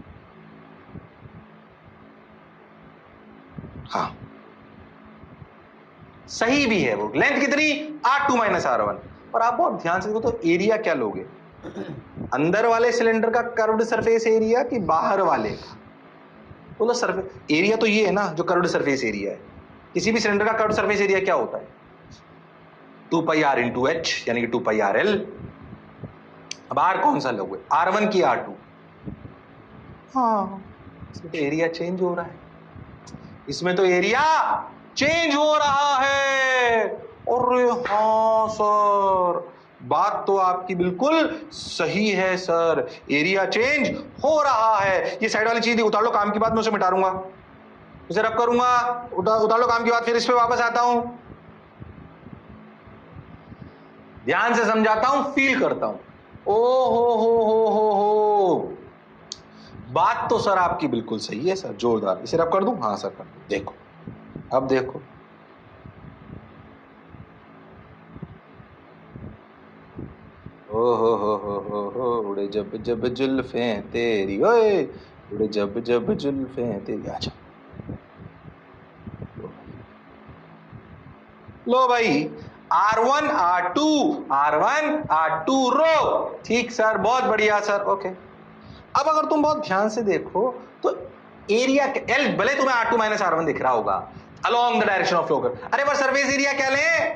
हाँ सही भी है, वो लेंथ कितनी, R2 माइनस R1। और आप बहुत ध्यान से देखो तो एरिया क्या लोगे, अंदर वाले सिलेंडर का कर्व्ड सरफेस एरिया कि बाहर वाले का। बोलो सरफेस एरिया तो ये है ना जो कर्व्ड सरफेस एरिया है। किसी भी सिलेंडर का कर्व्ड सरफेस एरिया क्या होता है, 2 पाई r इंटू एच, यानी कि 2 पाई r l। अब R कौन सा लोगे, R1 की R2। हाँ इसमें तो एरिया चेंज हो रहा है, इसमें तो एरिया चेंज हो रहा है। और हाँ सर, बात तो आपकी बिल्कुल सही है सर, एरिया चेंज हो रहा है। ये साइड वाली चीज उतार लो, काम की बात मैं उसे मिटा दूंगा, इसे रब करूंगा, उतार लो काम की बात, फिर इस पे वापस आता हूं, ध्यान से समझाता हूं, फील करता हूं। ओ हो, बात तो सर आपकी बिल्कुल सही है सर, जोरदार। इसे रब कर दूं, हाँ सर कर दूं। देखो अब देखो, ओ हो, उड़े जब जब जुल्फें तेरी, ओए उड़े जब जब जुल्फें तेरी। अच्छा लो भाई, R1 R2 R1 R2 रो, ठीक सर, बहुत बढ़िया सर, ओके। अब अगर तुम बहुत ध्यान से देखो तो एरिया L भले तुम्हें R2 माइनस R1 दिख रहा होगा along the direction of flow कर, अरे पर सरफेस एरिया क्या ले,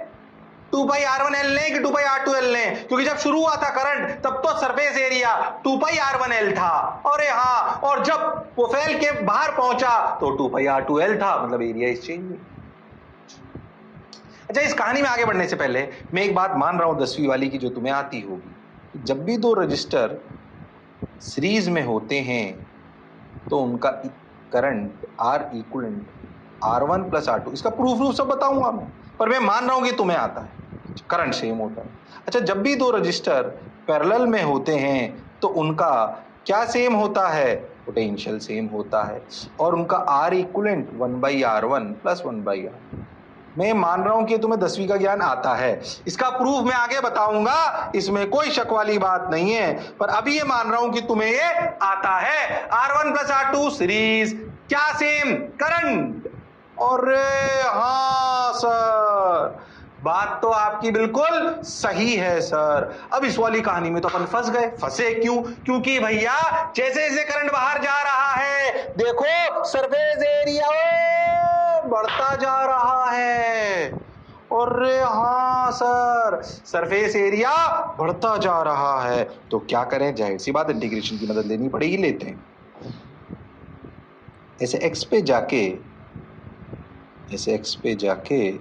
2 पाई R1L लें कि 2 पाई R2L लें, क्योंकि जब शुरू हुआ था करंट तब तो सरफेस एरिया 2 पाई R1L था, अरे हाँ, और जब वो फैल के बाहर पहुंचा तो 2 पाई R2L था, मतलब एरिया इज चेंजिंग। अच्छा, इस कहानी में आगे बढ़ने से पहले मैं एक बात मान रहा हूं 10वीं वाली की, जो तुम्हें आती होगी। जब भी दो रजिस्टर सीरीज में होते हैं तो उनका current R equivalent R1 plus R2, इसका प्रूफ सब बताऊंगा मैं, पर मैं मान रहा हूं कि तुम्हें आता है, करंट सेम होता है। अच्छा, जब भी दो रजिस्टर पैरेलल में होते हैं तो उनका क्या सेम होता है? पोटेंशियल सेम होता है, और उनका R equivalent 1/R1 plus 1/R। मैं मान रहा हूं कि तुम्हें 10वीं का ज्ञान आता है, इसका प्रूफ मैं आगे बताऊंगा, इसमें कोई शक वाली बात नहीं है, पर अभी ये मान रहा हूं कि तुम्हें ये आता है। R1 प्लस R2 सीरीज, क्या सेम? करंट। और हाँ सर, बात तो आपकी बिल्कुल सही है सर। अब इस वाली कहानी में तो अपन फंस गए। फंसे क्यों? क्योंकि भैया जैसे जैसे करंट बाहर जा रहा है, देखो सरफेस एरिया बढ़ता जा रहा है। और हाँ सर, सरफेस एरिया बढ़ता जा रहा है, तो क्या करें? जाहिर सी बात, इंटीग्रेशन की मदद लेनी पड़ेगी। लेते हैं। ऐसे x पे जाके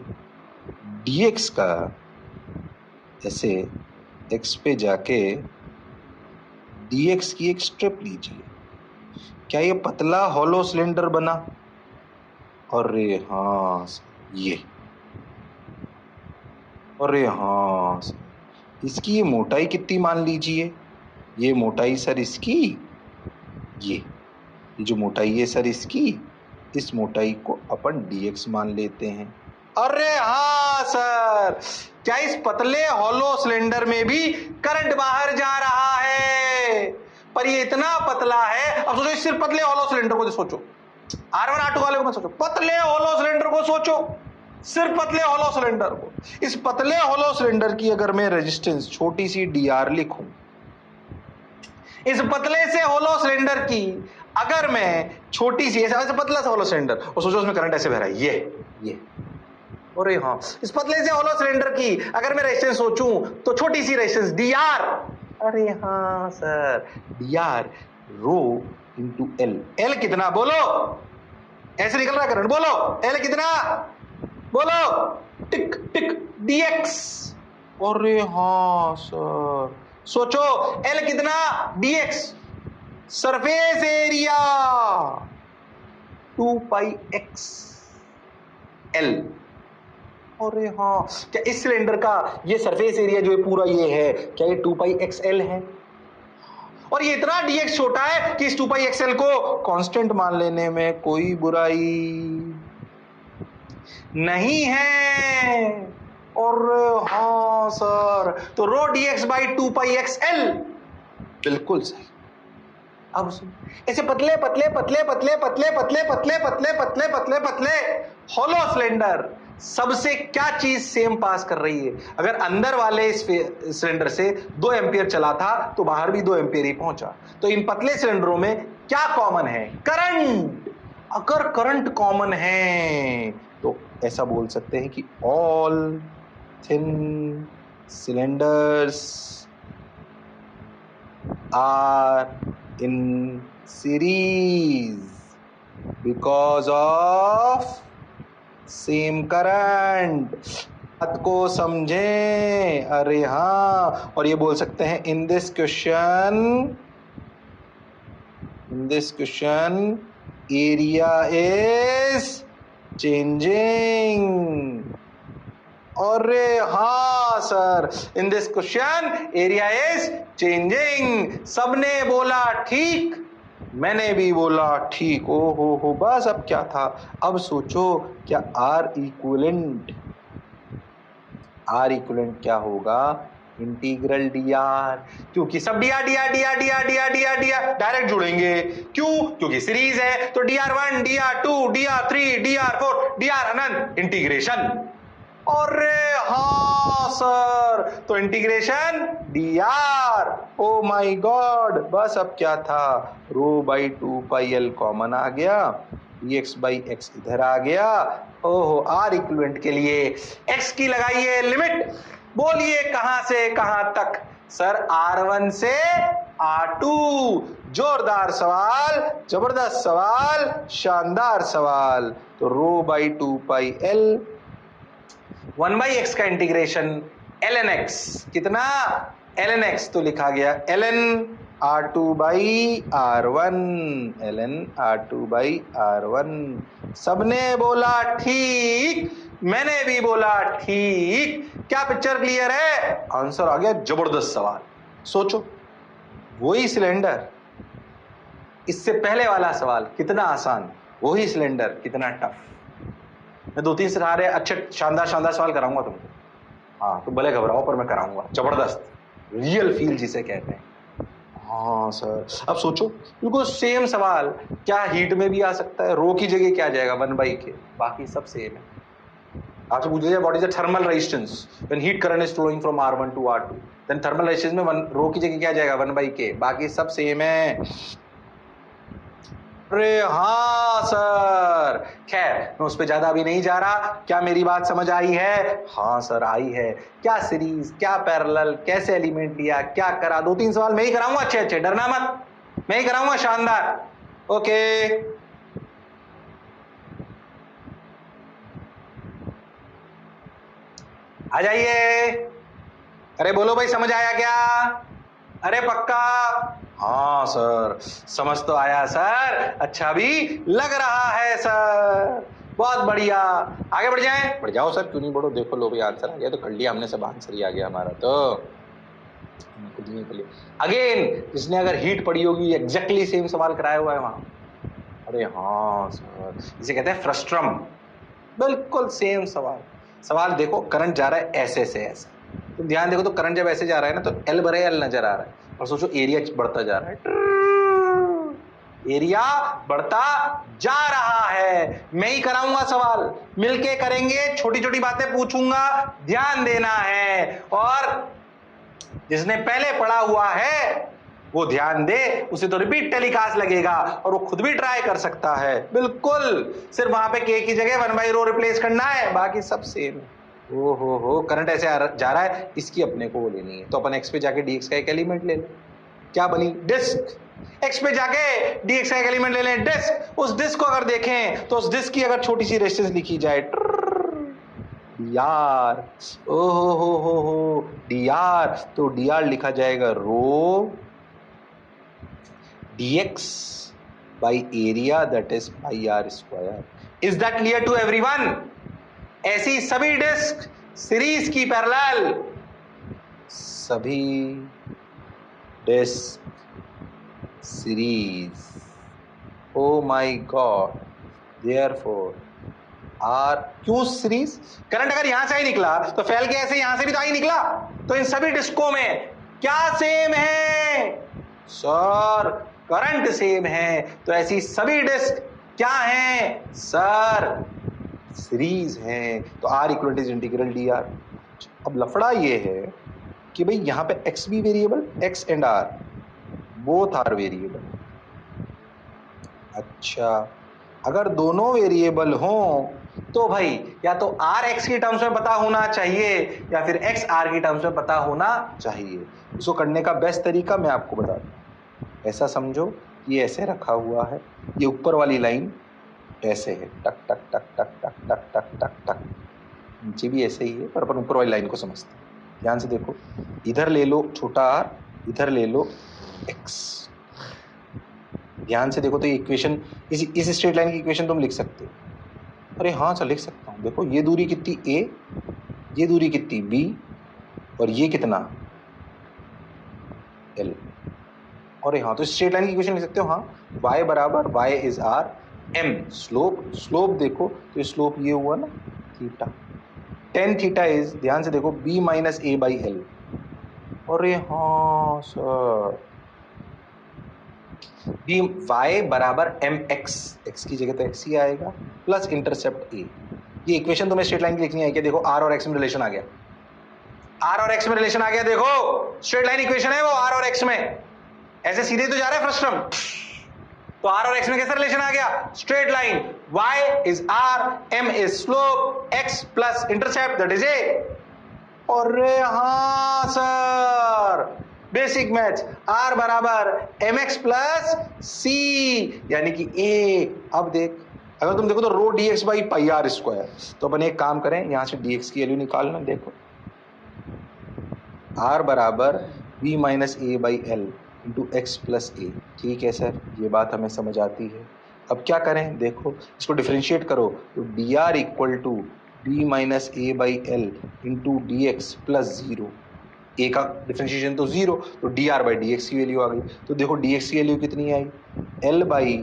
dx का, ऐसे x पे जाके dx की एक स्ट्रिप लीजिए। क्या ये पतला हॉलो सिलेंडर बना? अरे हाँ ये, अरे हाँ, इसकी ये मोटाई कितनी मान लीजिए? ये मोटाई सर इसकी, ये जो मोटाई है सर इसकी, इस मोटाई को अपन dx मान लेते हैं। अरे हाँ सर, क्या इस पतले हॉलो सिलेंडर में भी करंट बाहर जा रहा है? पर ये इतना पतला है। अब सोचो, सिर्फ पतले हॉलो सिलेंडर को सोचो, R1 R2 वाले को मत सोचो, पतले हॉलो सिलेंडर को सोचो, सिर्फ पतले हॉलो सिलेंडर को। इस पतले हॉलो सिलेंडर की अगर मैं रेजिस्टेंस छोटी सी dr लिखूं, इस पतले से हॉलो सिलेंडर की अगर मैं छोटी सी, ऐसे पतला सा हॉलो सिलेंडर, और सोचो उसमें करंट ऐसे बह रहा है, ये। अरे हाँ, इस पतले से हॉलो सिलेंडर की अगर मैं रेजिस्टेंस सोचूं तो छोटी सी रेजिस्टेंस dr। अरे हाँ sir, dr rho into L. L कितना बोलो? ऐसे निकल रहा करंट, बोलो एल कितना? बोलो, टिक टिक dx। अरे हाँ सर, सोचो एल कितना? dx। सरफेस एरिया 2 पाई x एल। अरे हाँ, क्या इस सिलेंडर का ये सरफेस एरिया जो है पूरा ये है, क्या ये 2 पाई XL है? और ये इतना dx छोटा है कि इस 2 पाई XL को कांस्टेंट मान लेने में कोई बुराई नहीं है। और हाँ सर, तो rho dx by 2 pi XL बिल्कुल सही। अब ऐसे पतले पतले पतले पतले पतले पतले पतले पतले पतले पतले पतले हॉलो सिलेंडर, सबसे क्या चीज सेम पास कर रही है? अगर अंदर वाले सिलेंडर से 2 एम्पियर चला था तो बाहर भी 2 एम्पियर ही पहुंचा। तो इन पतले सिलेंडरों में क्या कॉमन है? करंट। अगर करंट कॉमन है तो ऐसा बोल सकते हैं कि all thin cylinders are in series because of same current। बात को समझें। अरे हाँ, और ये बोल सकते हैं in this question area is changing। अरे हाँ sir, in this question area is changing. सबने बोला ठीक, मैंने भी बोला ठीक। ओ हो, बस अब क्या था? अब सोचो, क्या R इक्विवेलेंट क्या होगा? इंटीग्रल dr, क्योंकि सब dr डायरेक्ट जुड़ेंगे। क्यों? क्योंकि सीरीज है, तो dr1 dr2 dr3 dr4 dr अनंत इंटीग्रेशन। और हाँ सर, तो integration dr। O my God, बस अब क्या था? रो बाई 2 पाई l कॉमन आ गया, dx by x इधर आ गया। ओहो, आर इक्विवेलेंट के लिए x की लगाइए लिमिट, बोलिए कहां से कहां तक? सर R1 से R2। जोरदार सवाल, जबरदस्त सवाल, शानदार सवाल। तो rho by 2 pi L 1 by X का इंटीग्रेशन ln x कितना? ln x तो लिखा गया ln R2 by R1, ln R2 by R1। सबने बोला ठीक, मैंने भी बोला ठीक। क्या पिक्चर क्लियर है? आंसर आ गया। जबरदस्त सवाल। सोचो, वही सिलेंडर, इससे पहले वाला सवाल कितना आसान, वही सिलेंडर कितना टफ। मैं 2-3 सारे अच्छे शानदार सवाल कराऊंगा तुमको। हाँ, तो भले घबराओ पर मैं कराऊंगा। जबरदस्त, रियल फील जिसे कहते हैं। हाँ सर, अब सोचो बिल्कुल सेम सवाल, क्या हीट में भी आ सकता है? रो की जगह क्या जाएगा? 1/k, बाकी सब सेम है। आपसे पूछ लिया what is the thermal resistance when heat current is flowing from R1 to R2, then thermal resistance में रो की जगह क्या जाएगा? 1/k, बाकी सब सेम है। अरे हाँ सर, खैर मैं उस पर ज्यादा अभी नहीं जा रहा। क्या मेरी बात समझ आई है? हाँ सर आई है। क्या सीरीज, क्या पैरेलल, कैसे एलिमेंट लिया, क्या करा? 2-3 सवाल मैं ही कराऊंगा अच्छे, डरना मत, मैं ही कराऊंगा शानदार। ओके, आ जाइए। अरे बोलो भाई, समझ आया क्या? अरे पक्का? हाँ सर, समझ तो आया सर, अच्छा भी लग रहा है सर, बहुत बढ़िया। आगे बढ़ जाएं? बढ़ जाओ सर, क्यों नहीं बढ़ो? देखो लो भाई, आंसर आ गया तो कर लिया हमने, सब आंसर ही आ गया हमारा। तो खुद नहीं कर लिया। अगेन, जिसने अगर हीट पड़ी होगी, एग्जैक्टली सेम सवाल कराया हुआ है वहां। अरे हाँ सर, इसे कहते हैं फ्रस्ट्रम। बिल्कुल सेम सवाल। सवाल देखो, करंट जा रहा है ऐसे से ऐसे, तो ध्यान देखो, तो करंट जब ऐसे जा रहा है ना, तो एल बराबर एल नजर आ रहा है। और सोचो एरिया बढ़ता जा रहा है, एरिया बढ़ता जा रहा है। मैं ही कराऊंगा सवाल, मिलके करेंगे, छोटी छोटी बातें पूछूंगा, ध्यान देना है। और जिसने पहले पढ़ा हुआ है वो ध्यान दे, उसे तो रिपीट टेलीकास्ट लगेगा और वो खुद भी ट्राई कर सकता है। बिल्कुल, सिर्फ वहां पे के की जगह 1/रो रिप्लेस करना है, बाकी सब सेम है। हो करंट ऐसे जा रहा है, इसकी अपने को वो लेनी है, तो अपन एक्स पे जाके डीएक्स का एक एलिमेंट ले लें। क्या बनी? डिस्क। एक्स पे जाके डीएक्स का एक एलिमेंट ले लें, डिस्क। उस डिस्क को अगर देखें तो उस डिस्क की अगर छोटी सी रेजिस्टेंस लिखी जाए, डीआर। हो डीआर, तो डीआर लिखा जाएगा रो dx by area, that is pi r square. Is that clear to everyone? ऐसी सभी डिस्क सीरीज की पैरेलल, सभी disk series, oh my God, therefore R, क्यों सीरीज? करंट अगर यहां से ही निकला तो फैल के ऐसे यहां से भी तो आई निकला, तो इन सभी डिस्कों में क्या सेम है? सर करंट सेम है, तो ऐसी सभी डिस्क क्या हैं? सर सीरीज हैं, तो R equal to integral d R. अब लफड़ा ये है कि भाई यहां पे एक्स भी variable, X and R both are variable. अच्छा, अगर दोनों वेरिएबल हों तो भाई या तो आर एक्स की टर्म्स में पता होना चाहिए या फिर एक्स आर की टर्म्स में पता होना चाहिए। इसको करने का बेस्ट तरीका मैं आपको बता दूं। ऐसा समझो, ये ऐसे रखा हुआ है, ये ऊपर वाली लाइन ऐसे है, टक टक टक टक टक टक टक टक टक, नीचे भी ऐसे ही है, पर अपन ऊपर वाली लाइन को समझते हैं। ध्यान से देखो, इधर ले लो छोटा आर, इधर ले लो एक्स। ध्यान से देखो तो ये इक्वेशन, इस स्ट्रेट लाइन की इक्वेशन तुम लिख सकते हो। अरे हाँ सर, लिख सकता हूँ। देखो ये दूरी कितनी a, ये दूरी कितनी b, और ये कितना l। और हाँ, तो स्ट्रेट लाइन की इक्वेशन लिख सकते हो। हाँ, y बराबर y is r m, slope देखो तो स्लोप ये हुआ ना थीटा, टेन थीटा इज, ध्यान से देखो, b minus a by l। अरे हाँ सर, बी वाई बराबर एम एक्स, एक्स की जगह तो एक्स ही आएगा, प्लस इंटरसेप्ट ए। ये इक्वेशन तुम्हें स्ट्रेट लाइन की लिखनी है क्या? देखो आर और एक्स में रिलेशन आ गया, आर और एक्स में रिलेशन आ गया। देखो स्ट्रेट लाइन इक्वेशन है वो, आर और एक्स में ऐसे सीधे तो जा रहा है फ्रस्ट्रम, तो r और x में कैसा रिलेशन आ गया? Straight line. y is r, m is slope, x plus intercept that is a. अरे हाँ सर, बेसिक मैथ्स. r बराबर mx प्लस c यानी कि a. अब देख, अगर तुम देखो तो rho dx by pi R square. तो अपन एक काम करें, यहां से dx की वैल्यू निकालना. देखो r बराबर b minus a by L into x plus a. ठीक है सर, ये बात हमें समझ आती है. अब क्या करें? देखो इसको डिफरेंशिएट करो तो d r equal to b minus a by L into d x plus zero. A का डिफरेंशिएशन तो जीरो, तो d r by d x की वैल्यू आ गई. तो देखो डी एक्स की वैल्यू कितनी आई? L by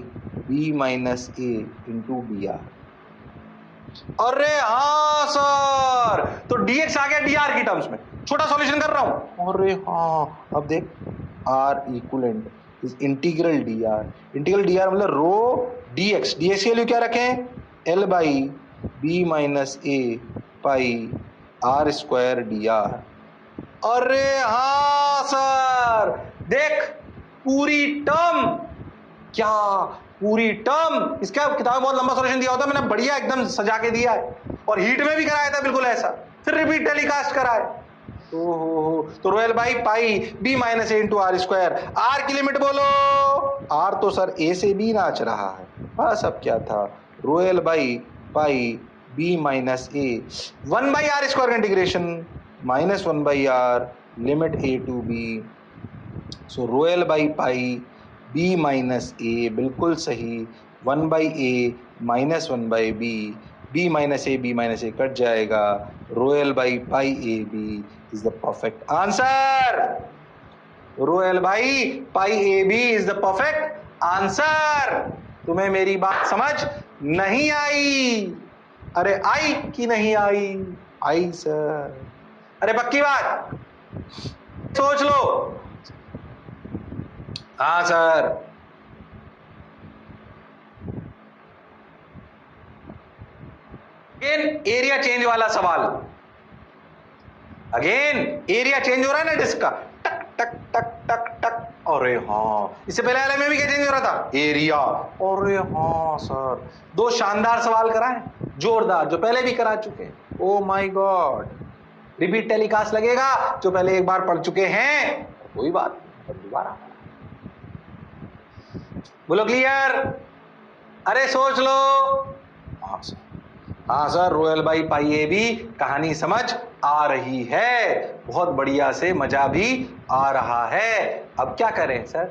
B minus a into d r. अरे हाँ सर, तो dx आ गया dr की टर्म्स में. छोटा सॉल्यूशन कर रहा हूं. अरे हाँ, अब देख r equivalent is integral dr. इंटीग्रल dr मतलब रो dx. dx की वैल्यू क्या रखें? l by B minus A pi R square dr. अरे हाँ सर, देख पूरी टर्म. क्या पूरी टर्म? इसका किताब में बहुत लंबा सॉल्यूशन दिया होता है, मैंने बढ़िया एकदम सजा के दिया है. और हीट में भी कराया था बिल्कुल ऐसा, फिर रिपीट टेलीकास्ट कराए. तो rho L by pi b minus a into r square. R की लिमिट बोलो. आर तो सर ए से बी नाच रहा है. बस अब क्या था? Rho L by pi b minus a 1 by r square का integration minus 1 by r limit a to b. So rho L by pi b minus a, बिल्कुल सही. 1 by a minus 1 by b. B minus a cut जाएगा. Rho L by pi A B is the perfect answer. Rho L by pi A B is the perfect answer. तुम्हें मेरी बात समझ नहीं आई? अरे आई कि नहीं आई? आई सर. अरे पक्की बात, सोच लो. हाँ सर. अगेन एरिया चेंज वाला सवाल. अगेन एरिया चेंज हो रहा है ना डिस्क का. टक टक टक टक टक. अरे हाँ, इससे पहले वाले में भी क्या चेंज हो रहा था? एरिया. अरे हाँ सर, दो शानदार सवाल कराए, जोरदार, जो पहले भी करा चुके. ओ माय गॉड, रिपीट टेलीकास्ट लगेगा. जो पहले एक बार पढ़ चुके हैं कोई बात नहीं, दोबारा. बोलो क्लियर? अरे सोच लो. हाँ सर, हाँ sir, rho L by pi A B कहानी समझ आ रही है. बहुत बढ़िया से मजा भी आ रहा है. अब क्या करें सर?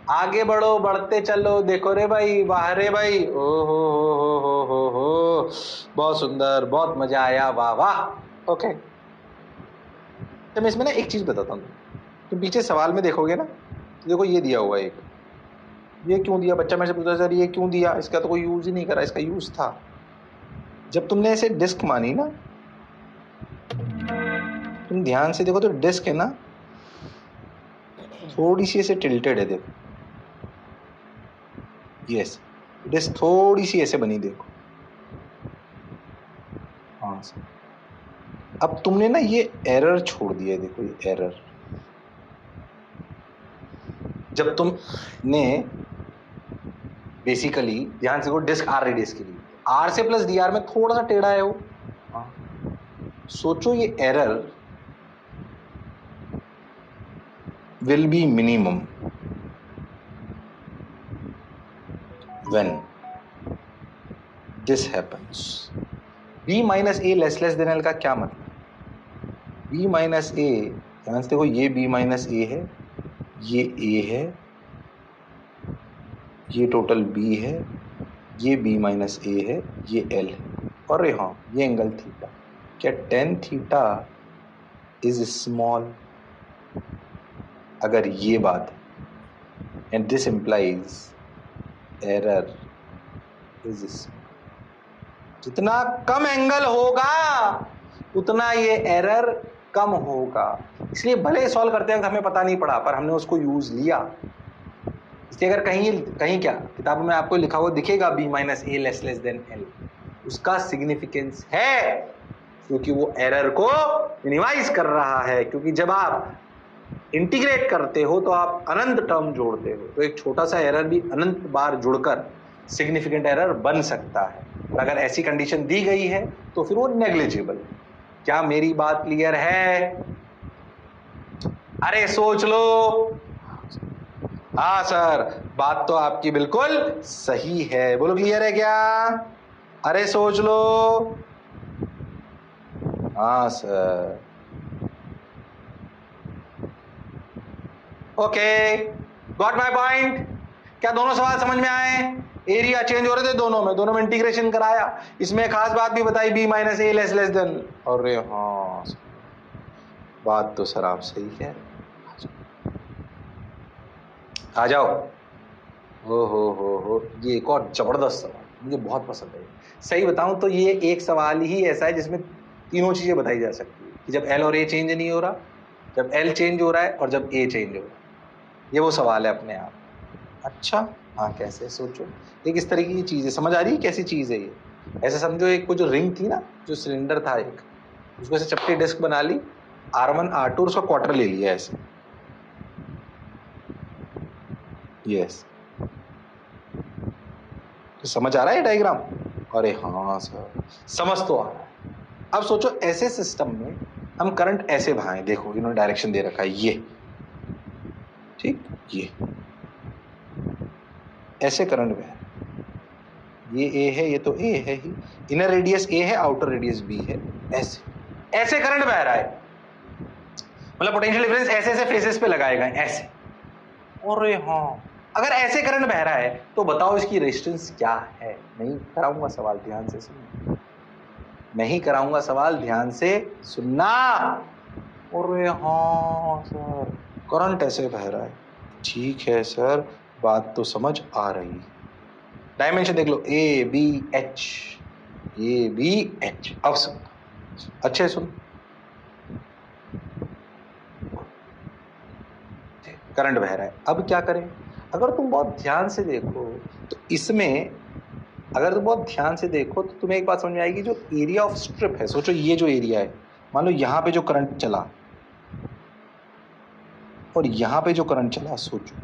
आगे बढ़ो, बढ़ते चलो. देखो रे भाई, वाह रे भाई, ओ हो, बहुत सुंदर, बहुत मजा आया, वाह वाह. ओके, तो मैं इसमें ना एक चीज बताता हूँ. तुम पीछे सवाल में देखोगे ना, तो देखो ये दिया हुआ है एक. ये क्यों दिया? बच्चा मेरे से पूछता सर ये क्यों दिया? इसका तो कोई यूज ही नहीं करा. इसका यूज था जब तुमने ऐसे डिस्क मानी ना, तुम ध्यान से देखो तो डिस्क है ना, थोड़ी सी ऐसे टिल्टेड है. देखो, यस, डिस्क थोड़ी सी ऐसे बनी. देखो, हाँ सर. अब तुमने ना ये एरर छोड़ दिया. देखो ये एरर, जब तुमने बेसिकली ध्यान से, डिस्क आर रेडियस के लिए आर से प्लस डी आर में थोड़ा सा टेढ़ा है वो. सोचो ये error will be minimum when this happens. B minus A less than L का क्या मतलब? बी माइनस ए, ध्यान से देखो, ये बी माइनस ए है, ये ए है, ये टोटल बी है, ये बी माइनस ए है, ये एल है. और हाँ, ये एंगल थीटा. क्या टेन थीटा इज स्मॉल? अगर ये बात है, and this implies error is small. जितना कम एंगल होगा उतना ये एरर कम होगा. इसलिए भले सॉल्व करते हैं हमें पता नहीं पड़ा, पर हमने उसको यूज लिया. इसलिए अगर कहीं क्या किताबों में आपको लिखा हुआ दिखेगा B minus A less than L, उसका सिग्निफिकेंस है, क्योंकि वो एरर को मिनिमाइज कर रहा है. क्योंकि जब आप इंटीग्रेट करते हो तो आप अनंत टर्म जोड़ते हो, तो एक छोटा सा एरर भी अनंत बार जुड़कर सिग्निफिकेंट एरर बन सकता है। और अगर ऐसी कंडीशन दी गई है तो फिर वो नेग्लिजिबल है। क्या मेरी बात क्लियर है? अरे सोच लो। हाँ सर, बात तो आपकी बिल्कुल सही है। बोलो क्लियर है क्या? अरे सोच लो। हाँ sir. Okay, got my point? क्या दोनों सवाल समझ में आए? एरिया चेंज हो रहे थे दोनों में इंटीग्रेशन कराया, इसमें खास बात भी बताई b minus A less then. अरे हाँ, बात तो सर आप सही कह रहे हैं। आ जाओ। हो, ये एक और जबरदस्त सवाल मुझे बहुत पसंद है। सही बताऊं तो ये एक सवाल ही ऐसा है जिसमें तीनों चीजें बताई जा सकती है कि जब एल और ए चेंज नहीं हो रहा, जब एल चेंज हो रहा है और जब ए चेंज हो रहा है। ये वो सवाल है अपने आप। अच्छा, हाँ कैसे? सोचो, एक इस तरीके की चीज है, समझ आ रही है कैसी चीज है ये? ऐसे समझो, एक जो रिंग थी ना, जो सिलेंडर था एक, उसको ऐसे चपटी डिस्क बना ली, R1 R2 उसका क्वार्टर ले लिया ऐसे। यस, तो समझ आ रहा है डायग्राम? अरे हाँ सर, समझ तो आ रहा है। अब सोचो ऐसे सिस्टम में हम करंट ऐसे बहाएं, देखो इन्होंने डायरेक्शन दे रखा है ये, ठीक, ये ऐसे करंट बह रहा है, ये ए है, ये तो ए है ही, इनर रेडियस ए है, आउटर रेडियस बी है, ऐसे ऐसे करंट बह रहा है। मतलब पोटेंशियल डिफरेंस ऐसे ऐसे फेसेस पे लगाए गए ऐसे। अरे हाँ, अगर ऐसे करंट बह रहा है तो बताओ इसकी रेजिस्टेंस क्या है? नहीं कराऊंगा सवाल, ध्यान से सुनना। नहीं कराऊंगा सवाल, ध्यान से सुनना। अरे हाँ सर, करंट ऐसे बह रहा है। ठीक है सर, बात तो समझ आ रही है। डायमेंशन देख लो, a b h, a b h. अब सुन, अच्छे सुन, करंट बह रहा है। अब क्या करें? अगर तुम बहुत ध्यान से देखो तो इसमें, अगर तुम बहुत ध्यान से देखो तो तुम्हें एक बात समझ में आएगी। जो एरिया ऑफ स्ट्रिप है, सोचो ये जो एरिया है, मान लो यहां पे जो करंट चला और यहां पे जो करंट चला, सोचो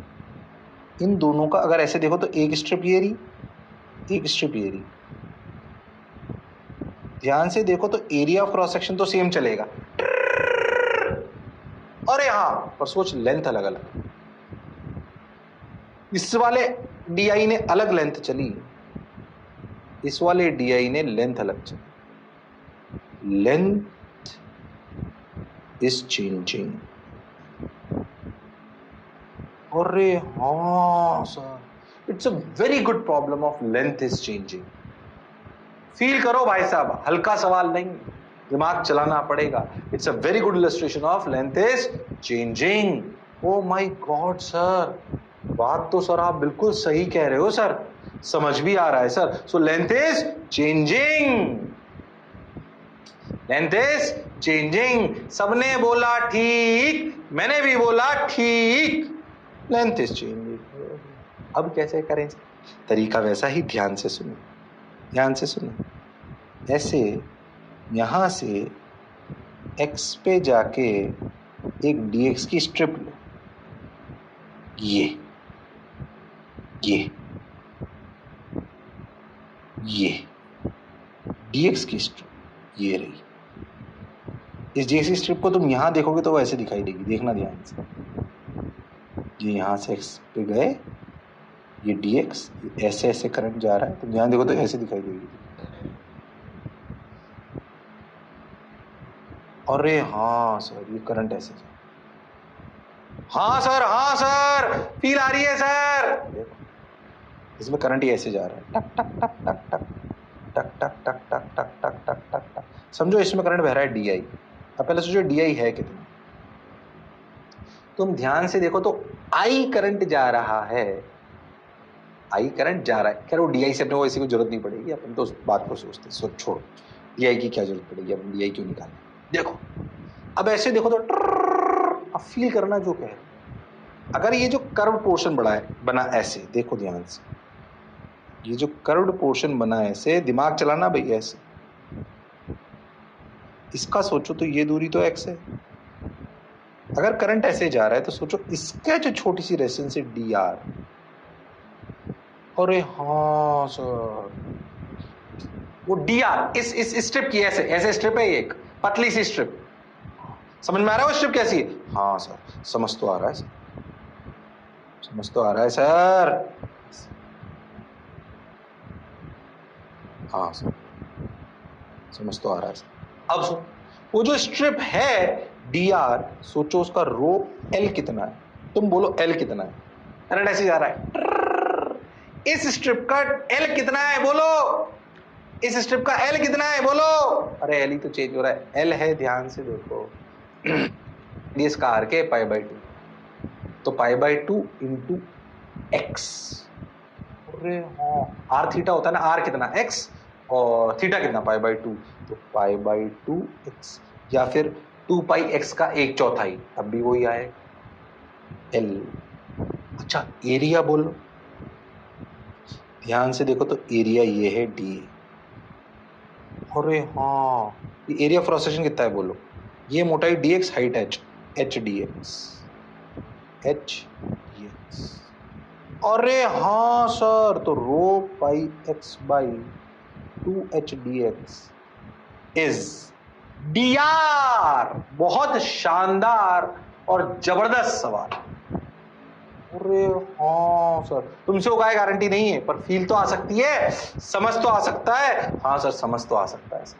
इन दोनों का अगर ऐसे देखो तो एक स्ट्रिप ये रही, एक स्ट्रिप ये रही। ध्यान से देखो तो एरिया ऑफ क्रॉस सेक्शन तो सेम चलेगा। अरे हाँ, पर सोच लेंथ अलग अलग। इस वाले DI ने अलग लेंथ चली, इस वाले DI ने लेंथ अलग चली। Length is changing. अरे हाँ sir, it's a very good problem of length is changing. Feel करो भाई साहब, हल्का सवाल नहीं, दिमाग चलाना पड़ेगा। It's a very good illustration of length is changing. O my God sir, बात तो सर आप बिल्कुल सही कह रहे हो सर, समझ भी आ रहा है sir. So length is changing, length is changing. सबने बोला ठीक, मैंने भी बोला ठीक, लेंथ इज चेंजिंग। अब कैसे करें? तरीका वैसा ही, ध्यान से सुनो, ध्यान से सुनो। ऐसे यहां से x पे जाके एक dx की स्ट्रिप लो, ये dx की स्ट्रिप ये रही। इस dx की स्ट्रिप को तुम यहां देखोगे तो वो ऐसे दिखाई देगी, देखना ध्यान से। ये यहां से x पे गए, ये dx, ऐसे ऐसे करंट जा रहा है, तुम ध्यान देखो तो ऐसे दिखाई देगी। अरे हाँ सर, ये करंट ऐसे जा, हाँ सर, फील आ रही है सर। देखो इसमें करंट ही ऐसे जा रहा है, टक टक टक टक टक टक टक टक टक टक टक टक टक टक। समझो इसमें करंट बह रहा है DI। अब पहले सोचो DI है कितना। तुम ध्यान से देखो तो I करंट जा रहा है, I करंट जा रहा है। खैर वो DI से अपने को ऐसी कोई जरूरत नहीं पड़ेगी, अपन तो उस बात को सोचते हैं, सोच छोड़, DI की क्या जरूरत पड़ेगी, अपन DI क्यों निकालें। देखो अब ऐसे देखो तो अब फील करना जो कह रहे हैं। अगर ये जो कर्व पोर्शन बना ऐसे, देखो ध्यान से, ये जो कर्व्ड पोर्शन बना है ऐसे, दिमाग चलाना भाई ऐसे, इसका सोचो तो ये दूरी तो x है, अगर करंट ऐसे जा रहा है तो सोचो इसका जो छोटी सी रेजिस्टेंस है dr, अरे हाँ सर, वो dr इस स्ट्रिप की ऐसे ऐसे स्ट्रिप है, एक पतली सी स्ट्रिप, समझ में आ रहा है वो स्ट्रिप कैसी है? हाँ सर समझ तो आ रहा है सर, समझ तो आ रहा है सर, हाँ सर समझ तो आ रहा है सर। अब वो जो स्ट्रिप है dr, सोचो उसका रो l कितना है, तुम बोलो l कितना है, करंट ऐसे जा रहा है, इस स्ट्रिप का l कितना है बोलो, इस स्ट्रिप का l कितना है बोलो, अरे l ही तो चेंज हो रहा है, l है ध्यान से देखो इसका r के π/2, तो π/2 इंटू x, अरे हाँ r थीटा होता है ना, r कितना x और थीटा कितना π/2, तो π/2 x या फिर 2πx का 1/4, तब भी वही आए l। अच्छा एरिया बोलो, ध्यान से देखो तो एरिया ये है d, अरे हाँ ये एरिया क्रॉस सेक्शन कितना है बोलो, ये मोटाई dx, हाइट h dx, अरे हाँ सर, तो रो pi x by 2h dx is dr। बहुत शानदार और जबरदस्त सवाल, अरे हाँ सर, तुमसे वो गाय गारंटी नहीं है पर फील तो आ सकती है, समझ तो आ सकता है, हाँ सर समझ तो आ सकता है sir.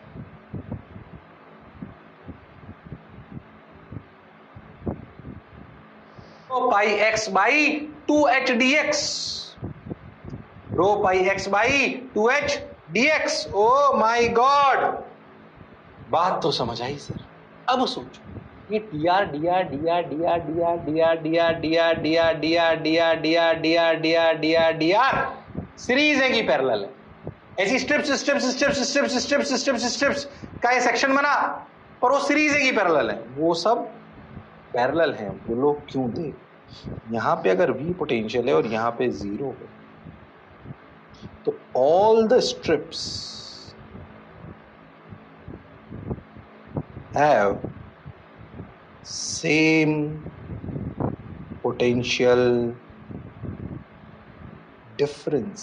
Rho pi x by 2h dx, rho pi x by 2h dx, oh my God, बात तो समझ आई सर। अब सोचो ये dr dr dr dr dr dr dr dr dr dr dr dr dr dr dr dr series है कि parallel है, ऐसी strips strips strips strips strips strips strips का ये सेक्शन बना, पर वो सीरीज है कि पैरेलल है, वो सब पैरेलल है, बोलो क्यों? देख यहाँ पे अगर V पोटेंशियल है और यहाँ पे 0 है, तो all the strips have same potential difference.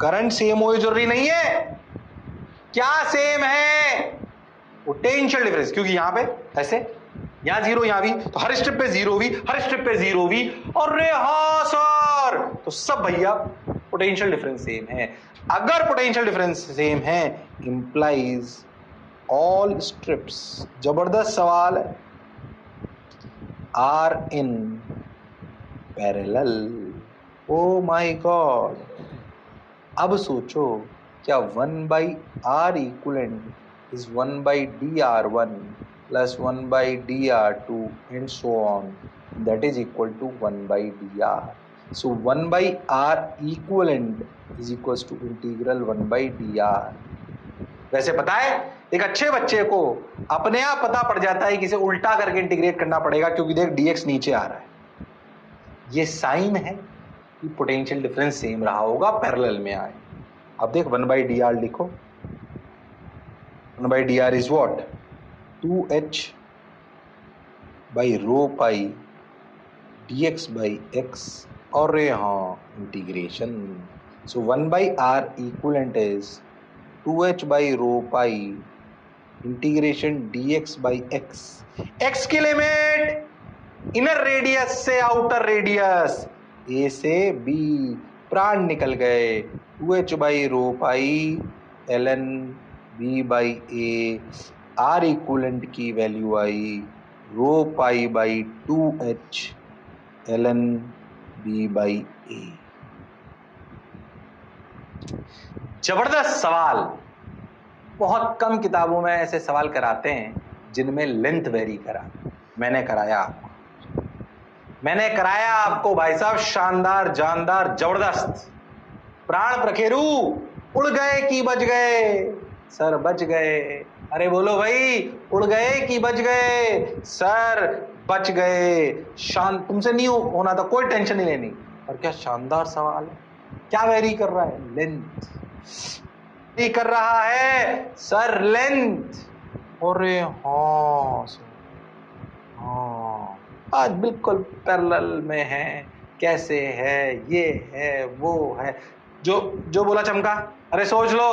Current same हो जरूरी नहीं है, क्या सेम है? पोटेंशियल डिफरेंस, क्योंकि यहां पे ऐसे, यहां 0 यहां भी, तो हर स्ट्रिप पे 0 भी, हर स्ट्रिप पे 0 भी, अरे हाँ सर, तो सब भैया पोटेंशियल डिफरेंस सेम है। अगर पोटेंशियल डिफरेंस सेम है इंप्लाइज ऑल स्ट्रिप्स, जबरदस्त सवाल है, are in parallel. Oh my God, अब सोचो क्या 1/r equivalent is 1/dr1 plus 1/dr2 and so on, that is equal to 1/dr। So 1/r equivalent is equal to integral 1/dr। वैसे पता है एक अच्छे बच्चे को अपने आप पता पड़ जाता है कि इसे उल्टा करके इंटीग्रेट करना पड़ेगा, क्योंकि देख dx नीचे आ रहा है, ये साइन है कि पोटेंशियल डिफरेंस सेम रहा होगा, पैरेलल में आए। अब देख 1/dr लिखो, 1/dr is what, 2h by rho pi dx by x, और हाँ integration, so 1/r equivalent is 2h by rho pi integration dx by x, x की लिमिट इनर रेडियस से आउटर रेडियस, a से b, प्राण निकल गए, 2h by rho pi ln b by a, r equivalent की value आई rho pi by 2h ln b by a। जबरदस्त सवाल, बहुत कम किताबों में ऐसे सवाल कराते हैं जिनमें लेंथ वेरी करा, मैंने कराया आपको, मैंने कराया आपको भाई साहब, शानदार जानदार जबरदस्त। प्राण प्रखेरू उड़ गए कि बच गए, सर बच गए, अरे बोलो भाई, उड़ गए कि बच गए, सर बच गए। शान, तुमसे नहीं होना था, कोई टेंशन नहीं लेनी, और क्या शानदार सवाल है, क्या वेरी कर रहा है, लेंथ कर रहा है सर, लेंथ, अरे हाँ सर, आज बिल्कुल पैरेलल में है, कैसे है, ये है, वो है। जो जो बोला चमका, अरे सोच लो।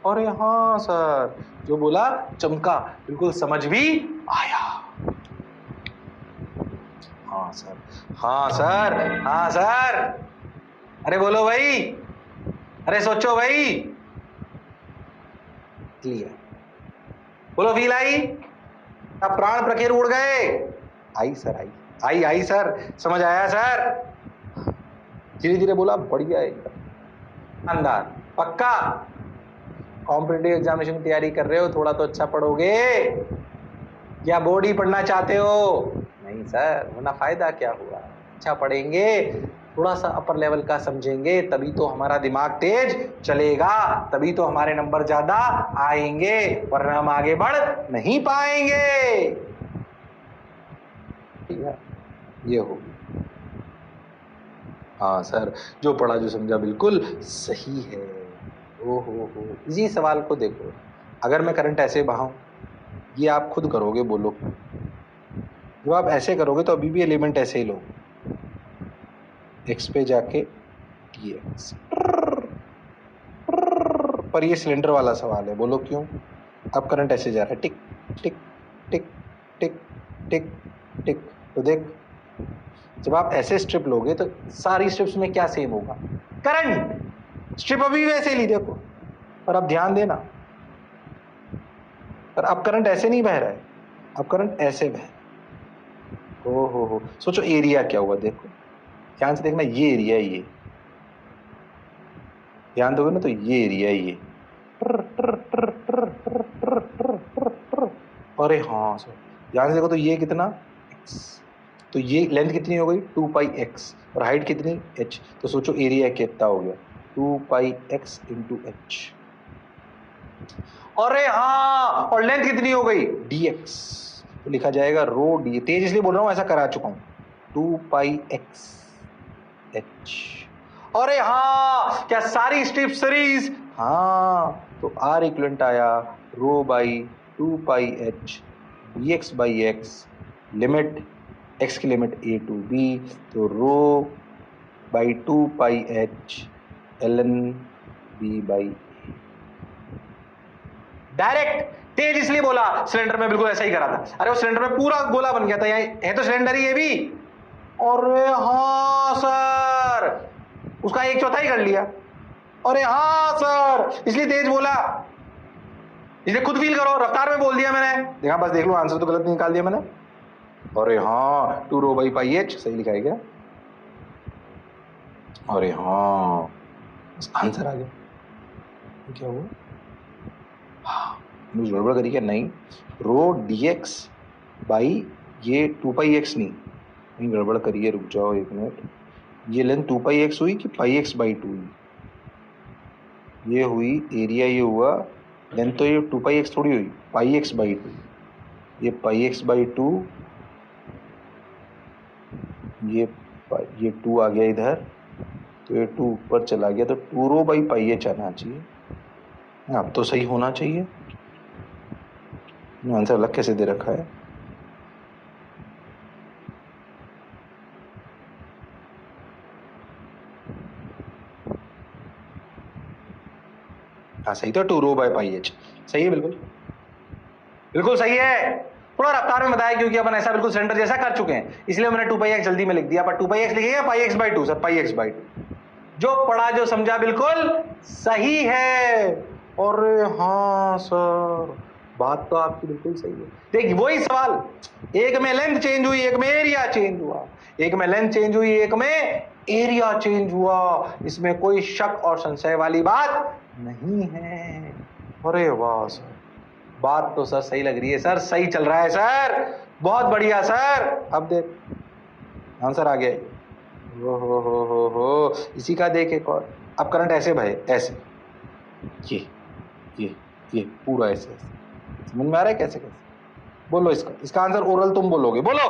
अरे हाँ सर, जो बोला चमका, बिल्कुल समझ भी आया। हाँ सर, हाँ सर, हाँ सर। अरे बोलो भाई, अरे सोचो भाई। क्लियर। बोलो फील आई? अब प्राण प्रकेर उड़ गए? आई सर, आई आई आई सर, समझ आया सर। धीरे धीरे बोला, बढ़िया एकदम शानदार। पक्का कॉम्पिटिटिव एग्जामिनेशन की तैयारी कर रहे हो, थोड़ा तो अच्छा पढ़ोगे, या बोर्ड ही पढ़ना चाहते हो? नहीं सर, वरना फायदा क्या हुआ। अच्छा पढ़ेंगे, थोड़ा सा अपर लेवल का समझेंगे, तभी तो हमारा दिमाग तेज चलेगा, तभी तो हमारे नंबर ज्यादा आएंगे, वरना हम आगे बढ़ नहीं पाएंगे। ये हो, हाँ सर, जो पढ़ा जो समझा बिल्कुल सही है। ओ हो, इसी सवाल को देखो, अगर मैं करंट ऐसे बहाऊं, ये आप खुद करोगे, बोलो। जब आप ऐसे करोगे तो अभी भी एलिमेंट ऐसे ही लो, एक्स पे जाके dx, पर ये सिलेंडर वाला सवाल है, बोलो क्यों? अब करंट ऐसे जा रहा है, टिक टिक टिक टिक टिक टिक। तो देख, जब आप ऐसे स्ट्रिप लोगे तो सारी स्ट्रिप्स में क्या सेम होगा? करंट। स्ट्रिप अभी वैसे ली देखो, पर अब ध्यान देना, पर अब करंट ऐसे नहीं बह रहा है, अब करंट ऐसे बह रहा है। ओ हो, सोचो एरिया क्या हुआ, देखो ध्यान से देखना, ये एरिया है, ये ध्यान दोगे ना तो ये एरिया है, ये। अरे हाँ सर, ध्यान से देखो तो ये कितना x, तो ये लेंथ कितनी हो गई 2 पाई x, और हाइट कितनी h, तो सोचो एरिया कितना हो गया 2 पाई x इंटू h। अरे हाँ, और लेंथ कितनी हो गई dx, तो लिखा जाएगा रो डी, तेज इसलिए बोल रहा हूं, ऐसा करा चुका हूं, 2 पाई x h। अरे हाँ, क्या सारी स्ट्रिप सीरीज? हाँ, तो R इक्वलेंट आया rho by 2 pi h dx by x, limit x की लिमिट a टू b, तो rho by 2 pi h ln b by a। Direct, तेज इसलिए बोला, सिलेंडर में बिल्कुल ऐसा ही करा था। अरे वो सिलेंडर में पूरा गोला बन गया था, यहाँ है तो सिलेंडर ही ये भी। अरे हाँ सर, उसका 1/4 कर लिया। अरे हाँ सर, इसलिए तेज बोला, इसलिए खुद फील करो, रफ्तार में बोल दिया मैंने, देखा, बस देख लो, आंसर तो गलत निकाल दिया मैंने। अरे हाँ, 2 रो बाई पाई एच सही लिखा है क्या? अरे हाँ, आंसर आ गया। क्या हुआ? हाँ, गड़बड़ करी क्या? नहीं, रो dx बाई ये 2 पाई एक्स नहीं गड़बड़ करिए, रुक जाओ 1 मिनट। ये लेंथ 2 पाई एक्स हुई कि पाई एक्स बाई 2 हुई? ये हुई एरिया, ये हुआ लेंथ, तो ये 2 पाई एक्स थोड़ी हुई, पाई एक्स बाई 2, ये पाई एक्स बाई 2, ये 2 आ गया इधर, तो ये 2 ऊपर चला गया, तो 2 रो बाई पाई एच आना चाहिए। अब तो सही होना चाहिए, आंसर अलग कैसे दे रखा है? हाँ सही, तो 2 रो बाई पाई एच सही है, बिल्कुल बिल्कुल सही है। थोड़ा रफ्तार में बताया क्योंकि अपन ऐसा बिल्कुल सेंटर जैसा कर चुके हैं, इसलिए मैंने 2 पाई एक्स जल्दी में लिख दिया, पर 2 पाई एक्स लिखिएगा pi x by 2 sir, pi x by 2। जो पढ़ा जो समझा बिल्कुल सही है। और हाँ सर, बात तो आपकी बिल्कुल सही है। देखिए वही सवाल, एक में लेंथ चेंज हुई, एक में एरिया चेंज हुआ, एक में लेंथ चेंज हुई, एक में एरिया चेंज हुआ, इसमें कोई शक और संशय वाली बात नहीं है। अरे वाह सर, बात तो सर सही लग रही है सर, सही चल रहा है सर, बहुत बढ़िया सर। अब देख आंसर आ गया, हो इसी का देख एक और। अब करंट ऐसे बहे, ऐसे, ये ये ये पूरा ऐसे ऐसे, समझ में आ रहा है कैसे कैसे? बोलो इसका आंसर ओरल तुम बोलोगे, बोलो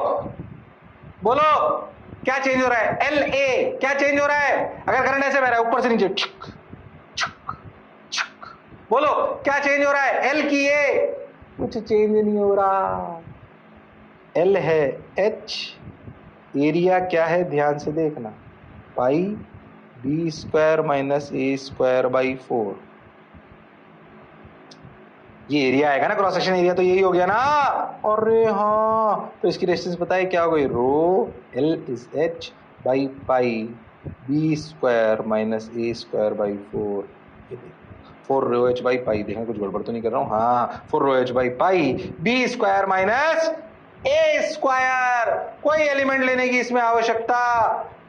बोलो, क्या चेंज हो रहा है? एल ए, क्या चेंज हो रहा है अगर करंट ऐसे बह रहा है ऊपर से नीचे? छक छक छक, बोलो क्या चेंज हो रहा है? एल की ए, कुछ चेंज नहीं हो रहा। L है h, एरिया क्या है ध्यान से देखना, पाई b square minus a square by 4। ये एरिया आएगा ना, क्रॉस सेक्शन एरिया, तो यही हो गया ना। अरे हाँ, तो इसकी रेजिस्टेंस पता है क्या हो गई, rho L is h by pi b square minus a square by 4। 4 rho h by pi, देखें कुछ गड़बड़ तो नहीं कर रहा हूँ, हाँ 4 rho h by pi b square minus a square. कोई एलिमेंट लेने की इसमें आवश्यकता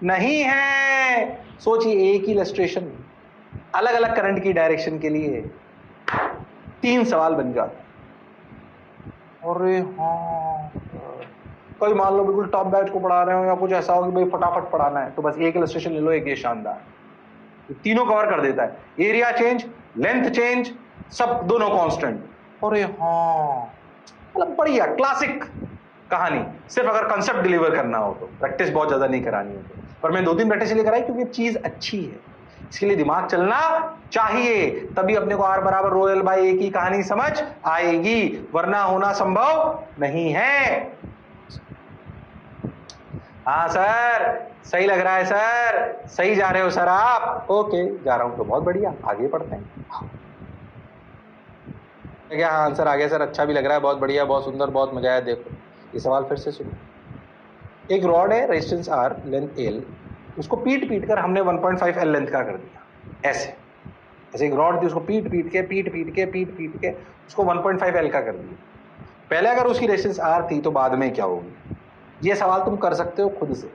नहीं है। सोचिए एक ही इलस्ट्रेशन अलग अलग करंट की डायरेक्शन के लिए 3 सवाल बन जाते। अरे हाँ, कोई मान लो बिल्कुल टॉप बैच को पढ़ा रहे हो या कुछ ऐसा हो कि भाई फटाफट पढ़ाना है, तो बस एक इलस्ट्रेशन ले लो, एक ये शानदार, तीनों कवर कर देता है, एरिया चेंज, लेंथ चेंज, सब दोनों कांस्टेंट। अरे हाँ, मतलब बढ़िया क्लासिक कहानी। सिर्फ अगर कंसेप्ट डिलीवर करना हो तो, प्रैक्टिस बहुत ज्यादा नहीं करानी हो तो। पर मैं 2-3 प्रैक्टिस इसलिए कराई क्योंकि चीज अच्छी है, इसके लिए दिमाग चलना चाहिए, तभी अपने को R बराबर रो L बाई A की कहानी समझ आएगी, वरना होना संभव नहीं है। हाँ सर, सही लग रहा है सर, सही जा रहे हो सर आप, ओके जा रहा हूं तो बहुत बढ़िया, आगे पढ़ते हैं। क्या हाँ आंसर आ गया सर, अच्छा भी लग रहा है, बहुत बढ़िया, बहुत सुंदर, बहुत मजा आया। देखो ये सवाल फिर से सुनो। एक रॉड है, रेजिस्टेंस R, लेंथ L, उसको पीट पीट कर हमने 1.5 L लेंथ का कर दिया। ऐसे ऐसे एक रॉड थी, उसको पीट पीट के उसको 1.5 L का कर दिया। पहले अगर उसकी रेजिस्टेंस R थी तो बाद में क्या होगी, ये सवाल तुम कर सकते हो खुद से।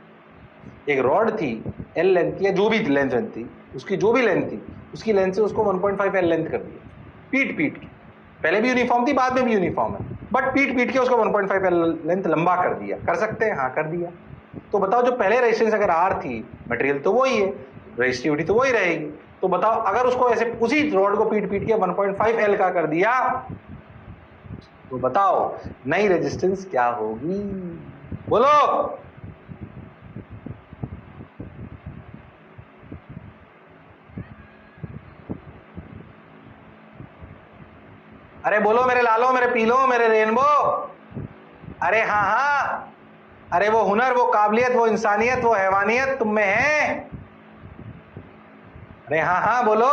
एक रॉड थी L लेंथ की, या जो भी लेंथ थी, उसकी जो भी लेंथ थी, उसकी लेंथ से उसको 1.5 L लेंथ कर दिया पीट पीट के। पहले भी यूनिफॉर्म थी, बाद में भी यूनिफॉर्म है, बट पीट पीट के उसको 1.5 L लेंथ लंबा कर दिया। कर सकते हैं, हाँ कर दिया। तो बताओ जो पहले रेजिस्टेंस अगर R थी, मटेरियल तो वही है, रेजिस्टिविटी तो वही रहेगी, तो बताओ अगर उसको ऐसे उसी रॉड को पीट पीट के 1.5 L का कर दिया, तो बताओ नई रेजिस्टेंस क्या होगी, बोलो। अरे बोलो मेरे लालो, मेरे पीलो, मेरे रेनबो। अरे हाँ हाँ, अरे वो हुनर, वो काबिलियत, वो इंसानियत, वो हैवानियत तुम में है। अरे हाँ हाँ बोलो।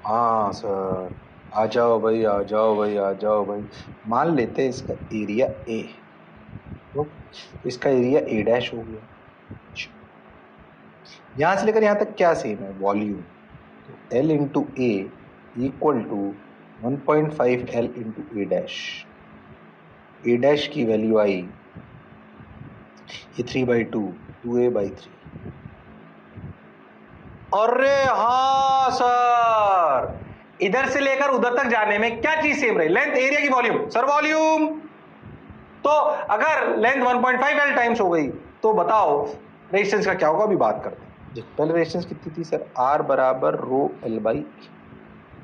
हाँ सर, आ जाओ भाई, आ जाओ भाई, आ जाओ भाई। मान लेते हैं इसका एरिया A, तो इसका एरिया A डैश हो गया। यहां से लेकर यहां तक क्या सेम है, वॉल्यूम। तो L into A equal to 1.5 L into A dash. A dash की वैल्यू आई ये 3/2, 2A/3। अरे हाँ सर, इधर से लेकर उधर तक जाने में क्या चीज सेम रही, लेंथ, एरिया की वॉल्यूम। सर वॉल्यूम, तो अगर लेंथ 1.5 L टाइम्स हो गई तो बताओ रेजिस्टेंस का क्या होगा, अभी बात करते हैं। पहले रेजिस्टेंस कितनी थी सर, R बराबर रो L बाई।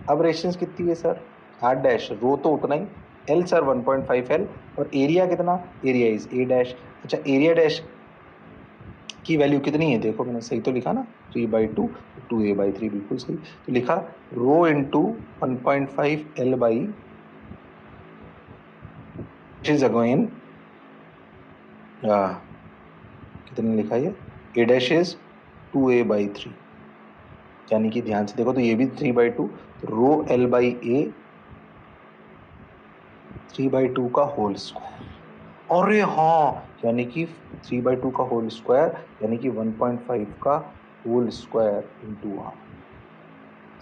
अब रेजिस्टेंस कितनी है सर, R डैश, रो तो उतना ही, L सर 1.5 L, और एरिया कितना, एरिया इज A डैश। अच्छा एरिया डैश की वैल्यू कितनी है, देखो मैंने सही तो लिखा ना, 3/2, 2A/3, बिल्कुल सही। तो लिखा rho into 1.5 L by, is again कितने लिखा है, A डैश इज 2A/3, यानी कि ध्यान से देखो तो ये भी 3/2, रो L बाई A 3/2 का होल स्क्वायर। अरे हाँ, यानी कि 3/2 का होल स्क्वायर, यानी कि 1.5 का होल स्क्वायर इंटू R।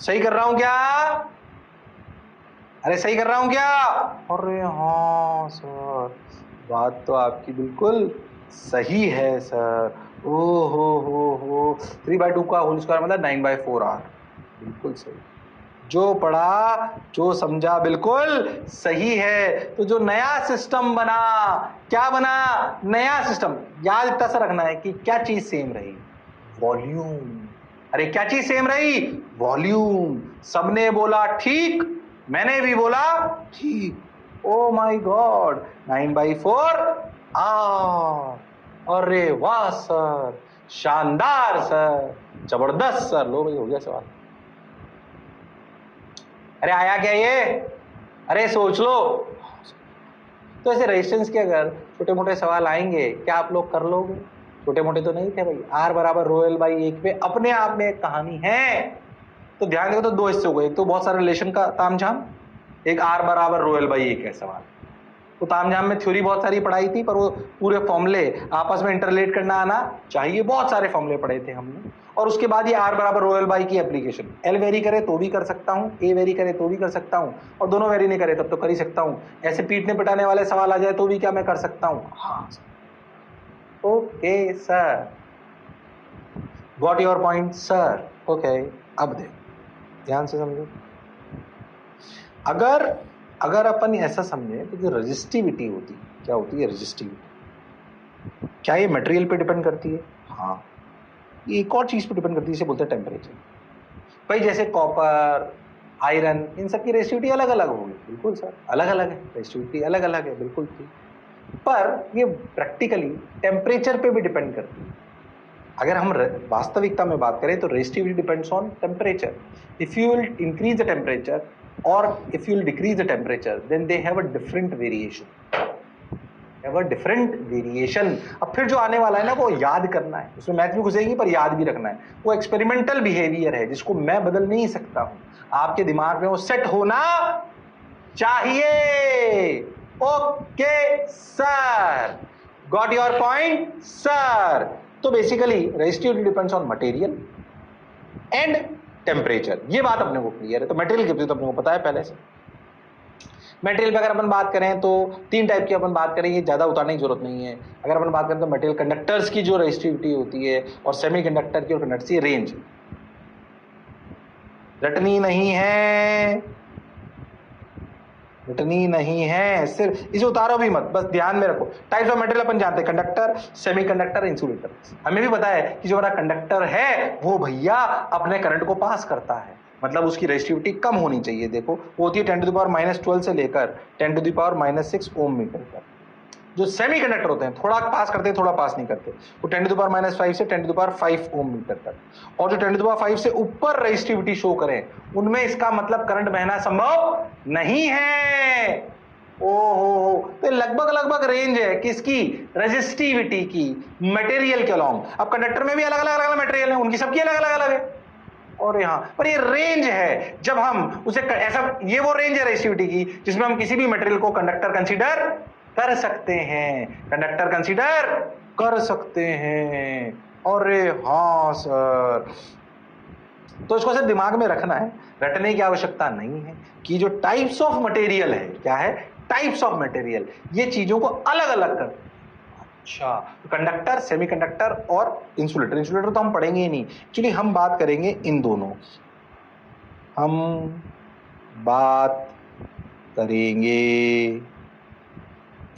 सही कर रहा हूं क्या, अरे सही कर रहा हूं क्या। अरे हाँ सर, बात तो आपकी बिल्कुल सही है सर। ओ हो, 3/2 का होल स्क्वायर मतलब 9/4R, बिल्कुल सही। जो पढ़ा, जो समझा, बिल्कुल सही है। तो जो नया सिस्टम बना, क्या बना, नया सिस्टम, याद इतना सा रखना है कि क्या चीज सेम रही, वॉल्यूम। अरे क्या चीज सेम रही, वॉल्यूम। सबने बोला ठीक, मैंने भी बोला ठीक। ओ माय गॉड, 9/4 R। अरे वाह सर, शानदार सर, जबरदस्त सर। लो भाई हो गया सवाल। अरे आया क्या ये, अरे सोच लो। तो ऐसे रेजिस्टेंस के अगर छोटे मोटे सवाल आएंगे, क्या आप लोग कर लोगे? छोटे मोटे तो नहीं थे भाई। R बराबर रो एल बाई 1 पे अपने आप में एक कहानी है। तो ध्यान देखो, तो दो हिस्से हो गए, एक तो बहुत सारे रिलेशन का तामझाम, एक R बराबर रो एल बाई 1 है सवाल। तो तामझाम में थ्योरी बहुत सारी पढ़ाई थी, पर वो पूरे फॉर्मूले आपस में इंटरलेट करना आना चाहिए। बहुत सारे फॉर्मूले पढ़े थे हमने। और उसके बाद ये R बराबर रो एल बाई की एप्लीकेशन, L वेरी करे तो भी कर सकता हूँ, A वेरी करे तो भी कर सकता हूँ, और दोनों वेरी नहीं करे तब तो कर ही सकता हूँ। ऐसे पीटने पिटाने वाले सवाल आ जाए तो भी क्या मैं कर सकता हूँ? हाँ। Okay sir, got your point sir. Okay, अब देखो ध्यान से समझो। अगर अपन ऐसा समझे तो जो रेजिस्टिविटी होती है, क्या होती है रेजिस्टिविटी? क्या ये मटेरियल पे डिपेंड करती है? हाँ। ये एक और चीज पे डिपेंड करती है, इसे बोलते हैं टेम्परेचर। भाई जैसे कॉपर, आयरन, इन सब की रेजिस्टिविटी अलग अलग होगी। बिल्कुल सर, अलग अलग है, रेजिस्टिविटी अलग अलग है, बिल्कुल ठीक। पर ये प्रैक्टिकली टेम्परेचर पे भी डिपेंड करती है। अगर हम वास्तविकता में बात करें तो resistivity depends on temperature. If you will increase the temperature और if you will decrease the temperature, then they have a different variation. अब फिर जो आने वाला है ना, वो याद करना है, उसमें मैथ भी घुसेगी पर याद भी रखना है। वो एक्सपेरिमेंटल बिहेवियर है जिसको मैं बदल नहीं सकता हूं, आपके दिमाग में वो सेट होना चाहिए। Okay sir, got your point sir. तो basically resistivity depends on material and temperature, ये बात अपने को क्लियर है। तो मटेरियल की तो अपने को पता है पहले से। मटेरियल पे अगर अपन बात करें तो तीन टाइप की अपन बात करें, ये ज्यादा उतारने की जरूरत नहीं है। अगर अपन बात करें तो मटेरियल कंडक्टर्स की जो रेजिस्टिविटी होती है और सेमीकंडक्टर की और कंडक्टर्स की रेंज रटनी नहीं है, सिर्फ इसे उतारो भी मत, बस ध्यान में रखो। टाइप्स ऑफ मटेरियल अपन जानते हैं, कंडक्टर, सेमीकंडक्टर, इंसुलेटर। हमें भी पता है कि जो हमारा कंडक्टर है वो भैया अपने करंट को पास करता है, मतलब उसकी रेजिस्टिविटी कम होनी चाहिए। देखो वो होती है 10⁻⁻12 से लेकर 10⁻⁻6 ओम मीटर तक। जो सेमीकंडक्टर होते हैं थोड़ा पास करते हैं, थोड़ा पास नहीं करते, वो 10⁻⁻5 से 10⁻5 ओम मीटर तक। और जो 10⁻5 से ऊपर रेजिस्टिविटी शो करें उनमें इसका मतलब करंट बहना संभव नहीं है। ओहो, तो लगभग रेंज है किसकी? रेजिस्टिविटी की, मटेरियल के अलोंग। अब कंडक्टर में भी अलग अलग मटेरियल है, उनकी सबकी अलग अलग है। और यहां पर ये रेंज है, जब हम उसे ऐसा, ये वो रेंज है रेजिस्टिविटी की जिसमें हम किसी भी मटेरियल को कंडक्टर कंसीडर कर सकते हैं, कंडक्टर कंसीडर कर सकते हैं। अरे हाँ सर, तो इसको सिर्फ दिमाग में रखना है, रटने की आवश्यकता नहीं है कि जो टाइप्स ऑफ मटेरियल है, क्या है टाइप्स ऑफ मटेरियल, ये चीजों को अलग अलग कर। अच्छा, तो कंडक्टर, सेमीकंडक्टर और इंसुलेटर। इंसुलेटर तो हम पढ़ेंगे ही नहीं, एक्चुअली हम बात करेंगे इन दोनों, हम बात करेंगे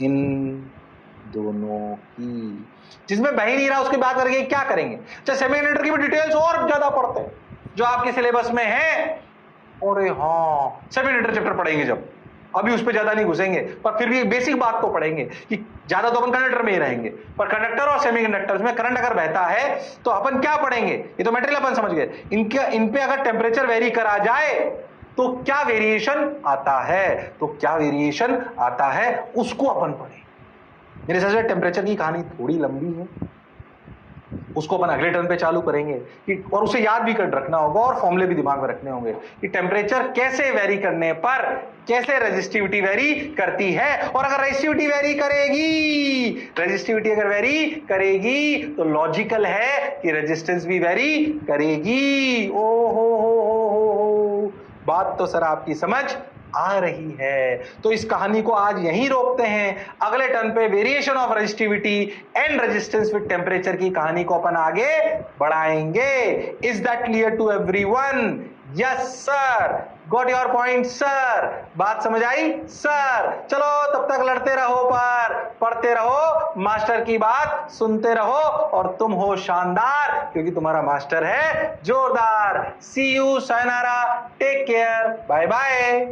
इन दोनों की, जिसमें बह ही नहीं रहा उसकी बात करके क्या करेंगे। अच्छा, सेमीकंडक्टर की भी डिटेल्स और ज्यादा पढ़ते हैं जो आपके सिलेबस में है। अरे हाँ, सेमीकंडक्टर चैप्टर पढ़ेंगे जब, अभी उस पर ज्यादा नहीं घुसेंगे, पर फिर भी बेसिक बात तो पढ़ेंगे कि ज्यादा तो अपन कंडक्टर में ही रहेंगे। पर कंडक्टर और सेमीकंडक्टर्स में करंट अगर बहता है तो अपन क्या पढ़ेंगे? ये तो मटेरियल अपन समझ गए, इन पे अगर टेम्परेचर वेरी करा जाए तो क्या वेरिएशन आता है, उसको अपन पढ़ेंगे। मेरे हिसाब से टेम्परेचर की कहानी थोड़ी लंबी है, उसको अपन अगले टर्न पे चालू करेंगे कि, और उसे याद भी कर रखना होगा और फॉर्मूले भी दिमाग में रखने होंगे कि टेम्परेचर कैसे वेरी करने पर कैसे रेजिस्टिविटी वेरी करती है। और अगर रेजिस्टिविटी अगर वेरी करेगी तो लॉजिकल है कि रेजिस्टेंस भी वेरी करेगी। ओ हो, बात तो सर आपकी समझ आ रही है। तो इस कहानी को आज यहीं रोकते हैं, अगले टर्न पे variation of resistivity and resistance with temperature की कहानी को अपन आगे बढ़ाएंगे। Is that clear to everyone? Yes sir, got your point sir, बात समझ आई सर? चलो तब तक लड़ते रहो, पर पढ़ते रहो, मास्टर की बात सुनते रहो और तुम हो शानदार, क्योंकि तुम्हारा मास्टर है जोरदार। See you, sayonara, take care, bye bye.